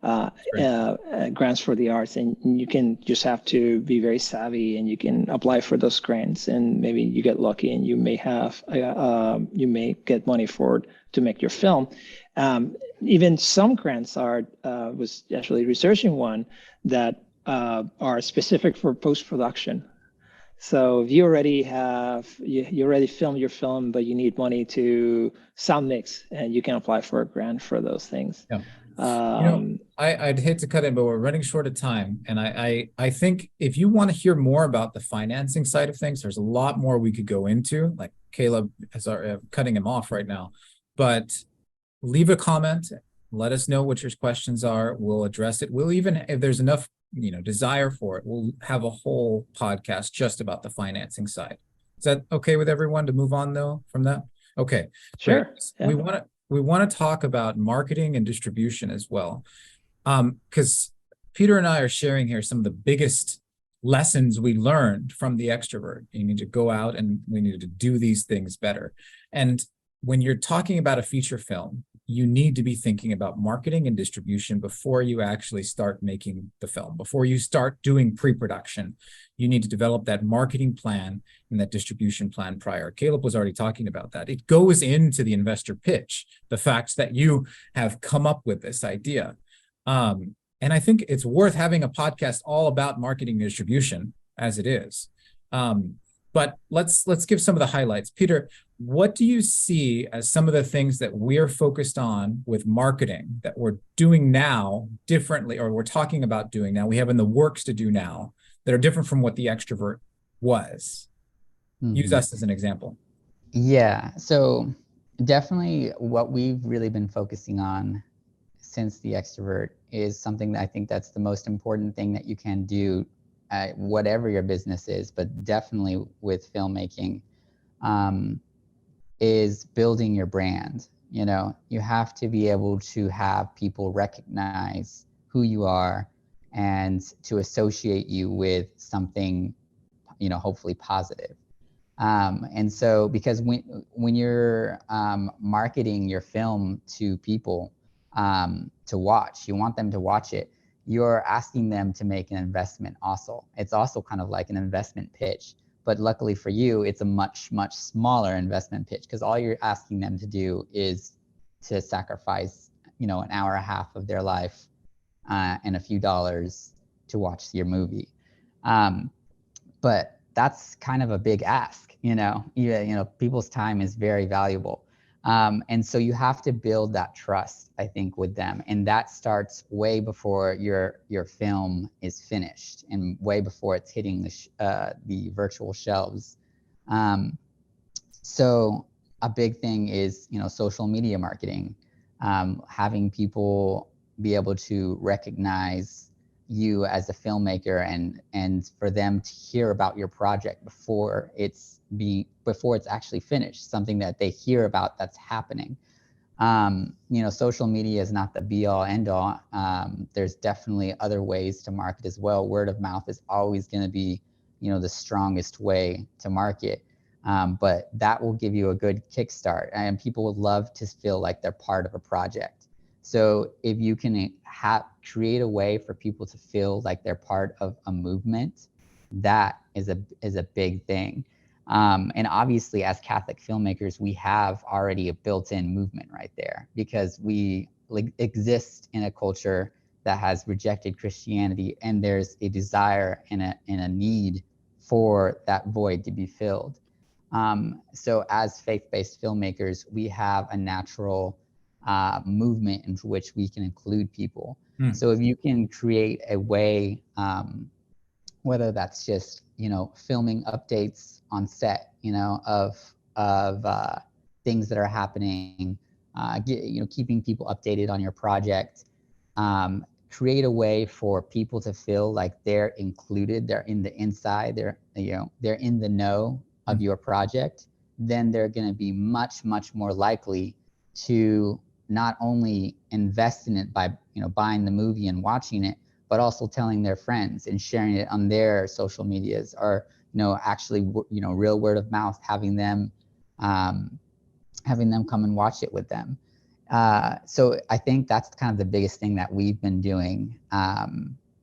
Grants for the arts, and you can just have to be very savvy, and you can apply for those grants, and maybe you get lucky, and you may have you may get money to make your film. Even some grants was actually researching one that are specific for post-production. So if you already filmed your film, but you need money to sound mix, and you can apply for a grant for those things. Yeah. I'd hate to cut in, but we're running short of time. And I think if you want to hear more about the financing side of things, there's a lot more we could go into, like Caleb is cutting him off right now, but leave a comment, let us know what your questions are. We'll address it. We'll even, if there's enough, desire for it, we'll have a whole podcast just about the financing side. Is that okay with everyone to move on though from that? Okay. Sure. Yeah. We want to talk about marketing and distribution as well. Because Peter and I are sharing here some of the biggest lessons we learned from the extrovert. You need to go out and we need to do these things better. And when you're talking about a feature film, you need to be thinking about marketing and distribution before you actually start making the film. Before you start doing pre-production, you need to develop that marketing plan and that distribution plan prior. Caleb was already talking about that. It goes into the investor pitch, the fact that you have come up with this idea. And I think it's worth having a podcast all about marketing and distribution as it is. But let's give some of the highlights. Peter, what do you see as some of the things that we're focused on with marketing that we're doing now differently, or we're talking about doing now, we have in the works to do now, that are different from what the extrovert was? Mm-hmm. Use us as an example. Yeah, so definitely what we've really been focusing on since the extrovert is something that I think that's the most important thing that you can do at whatever your business is, but definitely with filmmaking, is building your brand. You have to be able to have people recognize who you are and to associate you with something hopefully positive. And so, because when you're marketing your film to people to watch, you want them to watch it, you're asking them to make an investment also. It's also kind of like an investment pitch. But luckily for you, it's a much, much smaller investment pitch, because all you're asking them to do is to sacrifice, an hour and a half of their life and a few dollars to watch your movie. But that's kind of a big ask, people's time is very valuable. And so you have to build that trust, I think, with them. And that starts way before your film is finished and way before it's hitting the virtual shelves. So a big thing is, social media marketing, having people be able to recognize you as a filmmaker and for them to hear about your project before it's actually finished, something that they hear about that's happening. Social media is not the be all end all. There's definitely other ways to market as well. Word of mouth is always going to be, the strongest way to market. But that will give you a good kickstart, and people would love to feel like they're part of a project. So if you can create a way for people to feel like they're part of a movement, that is a big thing. And obviously, as Catholic filmmakers, we have already a built-in movement right there, because we exist in a culture that has rejected Christianity, and there's a desire and a need for that void to be filled. So as faith-based filmmakers, we have a natural movement into which we can include people. So if you can create a way, whether that's just, filming updates on set, of things that are happening, keeping people updated on your project, create a way for people to feel like they're included, they're in the inside, they're in the know of your project, then they're going to be much, much more likely to not only invest in it by, buying the movie and watching it, but also telling their friends and sharing it on their social medias, or, actually, real word of mouth, having them come and watch it with them. So I think that's kind of the biggest thing that we've been doing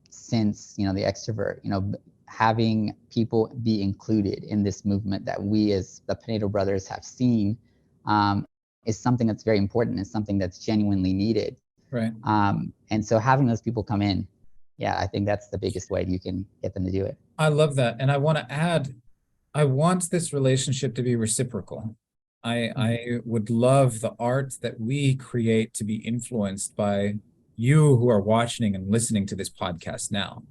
since, the extrovert, having people be included in this movement that we as the Pinedo Brothers have seen is something that's very important. It's something that's genuinely needed. Right. And so having those people come in, I think that's the biggest way you can get them to do it. I love that. And I want to add, I want this relationship to be reciprocal. I would love the art that we create to be influenced by you who are watching and listening to this podcast now.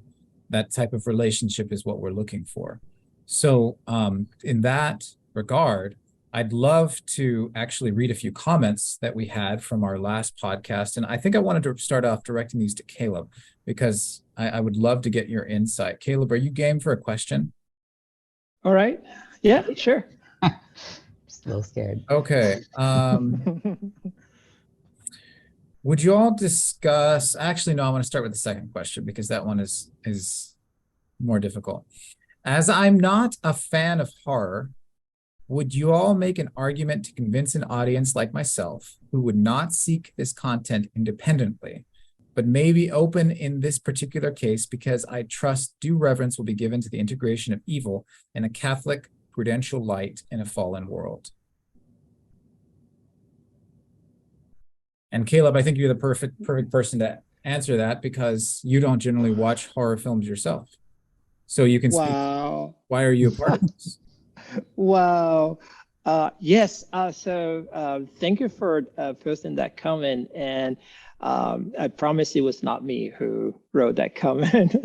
That type of relationship is what we're looking for. So in that regard, I'd love to actually read a few comments that we had from our last podcast. And I think I wanted to start off directing these to Caleb, because I would love to get your insight. Caleb, are you game for a question? All right. Yeah, sure. Just a little scared. Okay. Would you all discuss, actually, no, I want to start with the second question, because that one is more difficult. As I'm not a fan of horror, would you all make an argument to convince an audience like myself, who would not seek this content independently, but may be open in this particular case because I trust due reverence will be given to the integration of evil in a Catholic prudential light in a fallen world? And Caleb, I think you're the perfect person to answer that, because you don't generally watch horror films yourself. So you can speak. Wow. Why are you a part of this? Wow. Yes. So thank you for posting that comment. And I promise it was not me who wrote that comment.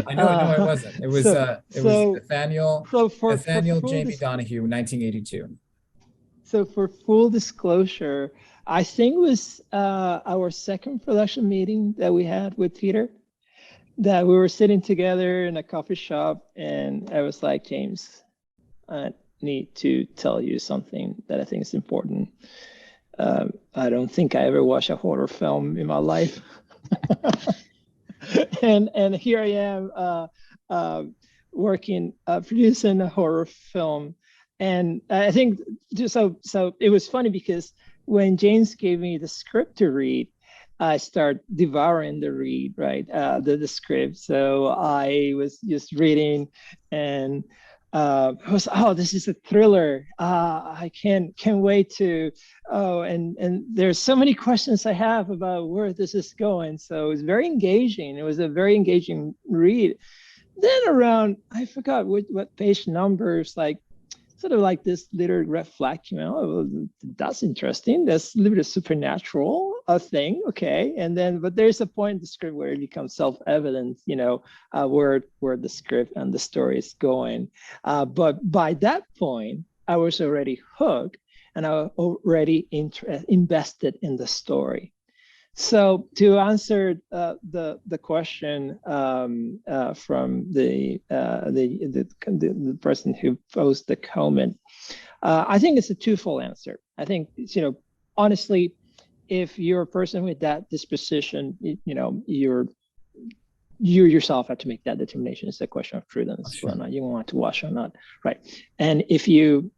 I know it wasn't. It was Nathaniel Jamie Donahue, 1982. So for full disclosure, I think it was our second production meeting that we had with Peter, that we were sitting together in a coffee shop, and I was like, James, I need to tell you something that I think is important. I don't think I ever watched a horror film in my life. and here I am working, producing a horror film. And I think so it was funny because when James gave me the script to read, I start devouring the read, right? The script. So I was just reading, and I was, oh, this is a thriller. I can't wait to, oh, and there's so many questions I have about where this is going. So it was very engaging. It was a very engaging read. Then around, I forgot what page numbers, like sort of like this little red flag, oh, that's interesting. That's a little bit of supernatural thing, okay. And then, but there's a point in the script where it becomes self-evident, where the script and the story is going. But by that point, I was already hooked, and I was already invested in the story. So to answer the question from the person who posed the comment, I think it's a twofold answer. I think, honestly, if you're a person with that disposition, you yourself have to make that determination. It's a question of prudence, Sure. whether or not you want to watch or not, right? And if you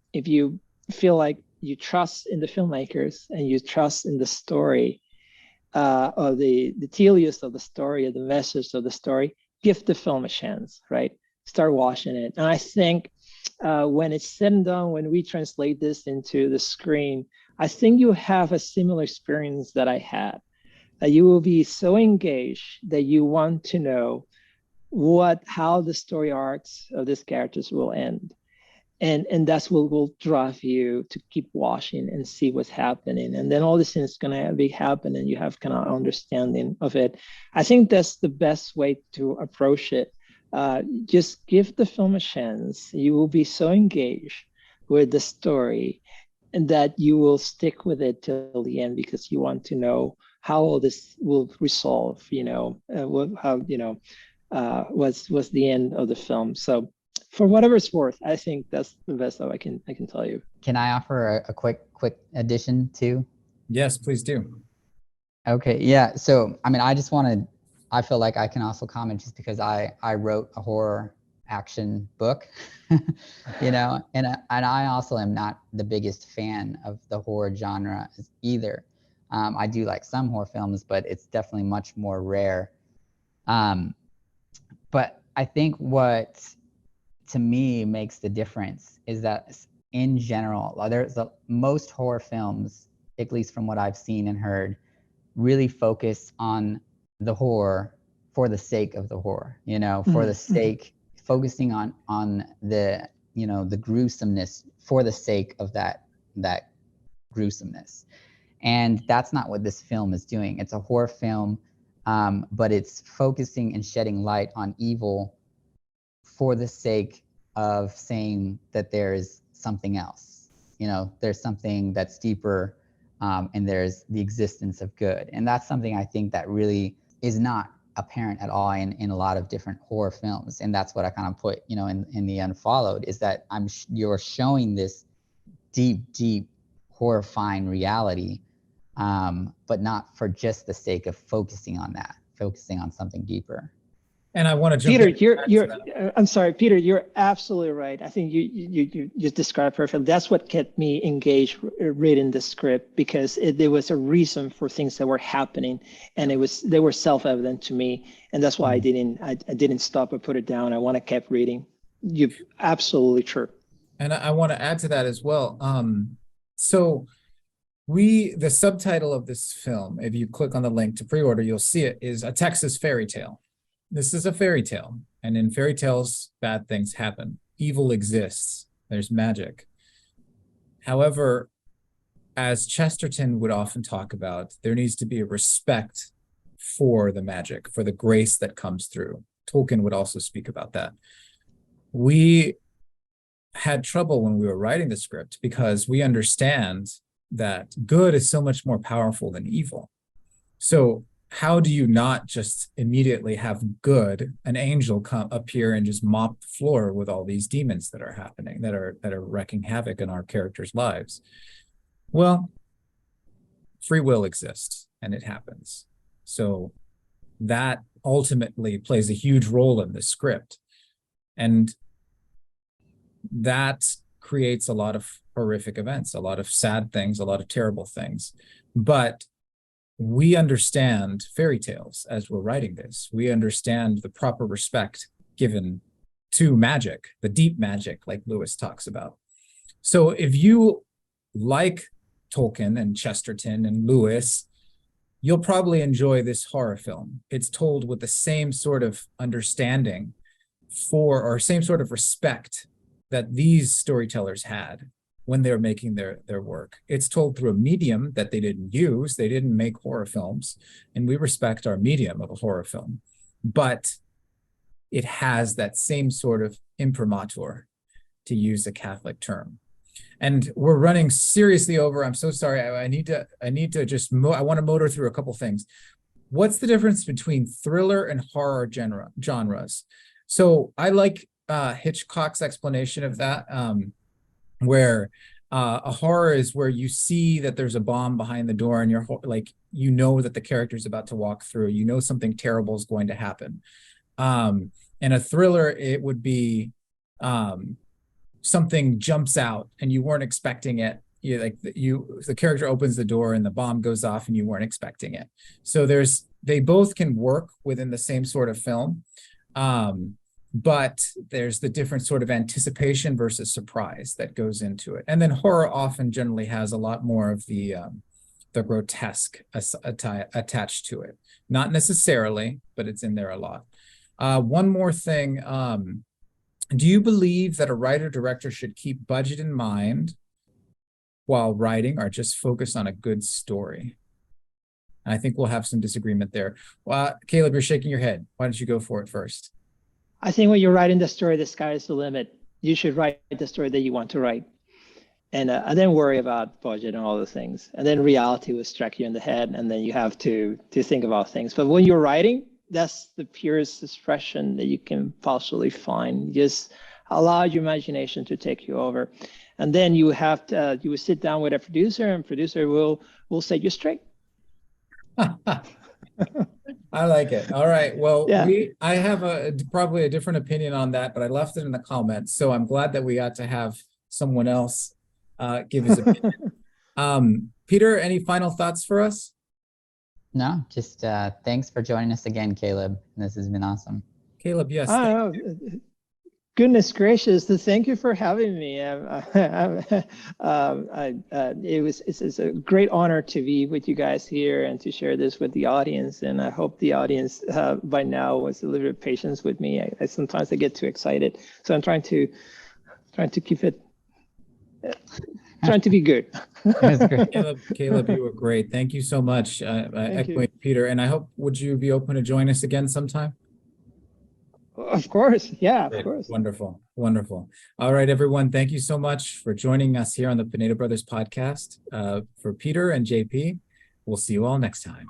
feel like you trust in the filmmakers and you trust in the story, or the telos of the story, or the message of the story, give the film a chance, right? Start watching it. And I think when it's said and done, when we translate this into the screen, I think you have a similar experience that I had. That you will be so engaged that you want to know how the story arcs of these characters will end. And that's what will drive you to keep watching and see what's happening. And then all this things going to be happening. You have kind of understanding of it. I think that's the best way to approach it. Just give the film a chance. You will be so engaged with the story, and that you will stick with it till the end, because you want to know how all this will resolve, what's the end of the film. So for whatever it's worth, I think that's the best that I can tell you. Can I offer a quick addition too? Yes, please do. Okay, yeah. So, I mean, I feel like I can also comment just because I wrote a horror action book, and I also am not the biggest fan of the horror genre either. I do like some horror films, but it's definitely much more rare. But I think what to me makes the difference is that in general, most horror films, at least from what I've seen and heard, really focus on the horror for the sake of the horror, for the sake, focusing on the, the gruesomeness for the sake of that gruesomeness. And that's not what this film is doing. It's a horror film, but it's focusing and shedding light on evil for the sake of saying that there's something else, there's something that's deeper, and there's the existence of good. And that's something I think that really is not apparent at all in a lot of different horror films. And that's what I kind of put, in the Unfollowed, is that you're showing this deep, horrifying reality, but not for just the sake of focusing on something deeper. And I want to jump Peter, I'm sorry, Peter, you're absolutely right. I think you described perfectly. That's what kept me engaged reading the script, because there was a reason for things that were happening, and they were self-evident to me, and that's why I didn't stop or put it down. I want to keep reading. You're absolutely true. And I want to add to that as well. So the subtitle of this film, if you click on the link to pre-order, you'll see it, is A Texas Fairy Tale. This is a fairy tale, and in fairy tales, bad things happen. Evil exists. There's magic. However, as Chesterton would often talk about, there needs to be a respect for the magic, for the grace that comes through. Tolkien would also speak about that. We had trouble when we were writing the script because we understand that good is so much more powerful than evil. So how do you not just immediately have good, an angel come up here and just mop the floor with all these demons that are happening, that are wreaking havoc in our characters' lives? Well, free will exists, and it happens. So that ultimately plays a huge role in the script. And that creates a lot of horrific events, a lot of sad things, a lot of terrible things. But we understand fairy tales as we're writing this. We understand the proper respect given to magic, the deep magic, like Lewis talks about. So if you like Tolkien and Chesterton and Lewis, you'll probably enjoy this horror film. It's told with the same sort of understanding for, or same sort of respect that these storytellers had when they were making their work. It's told through a medium that they didn't use. They didn't make horror films, and we respect our medium of a horror film. But it has that same sort of imprimatur, to use a Catholic term. And we're running seriously over. I'm so sorry. I need to just, I want to motor through a couple things. What's the difference between thriller and horror genres? So I like Hitchcock's explanation of that, where a horror is where you see that there's a bomb behind the door and you're like, you know that the character's about to walk through, you know something terrible is going to happen. And a thriller, it would be something jumps out and you weren't expecting it. The character opens the door and the bomb goes off and you weren't expecting it. So they both can work within the same sort of film. But there's the different sort of anticipation versus surprise that goes into it. And then horror often generally has a lot more of the grotesque attached to it. Not necessarily, but it's in there a lot. One more thing. Do you believe that a writer-director should keep budget in mind while writing, or just focus on a good story? I think we'll have some disagreement there. Well, Caleb, you're shaking your head. Why don't you go for it first? I think when you're writing the story, the sky is the limit. You should write the story that you want to write. And then worry about budget and all the things. And then reality will strike you in the head, and then you have to think about things. But when you're writing, that's the purest expression that you can possibly find. Just allow your imagination to take you over. And then you will sit down with a producer, and producer will set you straight. I like it. All right. Well, yeah. I have probably a different opinion on that, but I left it in the comments. So I'm glad that we got to have someone else give his opinion. Peter, any final thoughts for us? No, just thanks for joining us again, Caleb. This has been awesome. Caleb, yes. Goodness gracious! Thank you for having me. It's a great honor to be with you guys here and to share this with the audience. And I hope the audience by now was a little bit patient with me. I sometimes get too excited, so I'm trying to keep it. Trying to be good. That's great. Caleb, you were great. Thank you so much. Echoing Peter, and I hope, would you be open to join us again sometime? Of course. Yeah, of course. Wonderful. Wonderful. All right, everyone. Thank you so much for joining us here on the Pinedo Brothers Podcast. For Peter and JP, we'll see you all next time.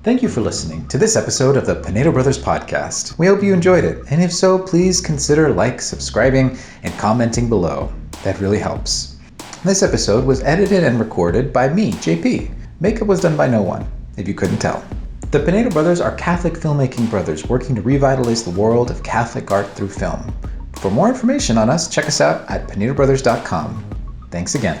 Thank you for listening to this episode of the Pinedo Brothers Podcast. We hope you enjoyed it. And if so, please consider subscribing, and commenting below. That really helps. This episode was edited and recorded by me, JP. Makeup was done by no one, if you couldn't tell. The Pinedo Brothers are Catholic filmmaking brothers working to revitalize the world of Catholic art through film. For more information on us, check us out at pinedobrothers.com. Thanks again.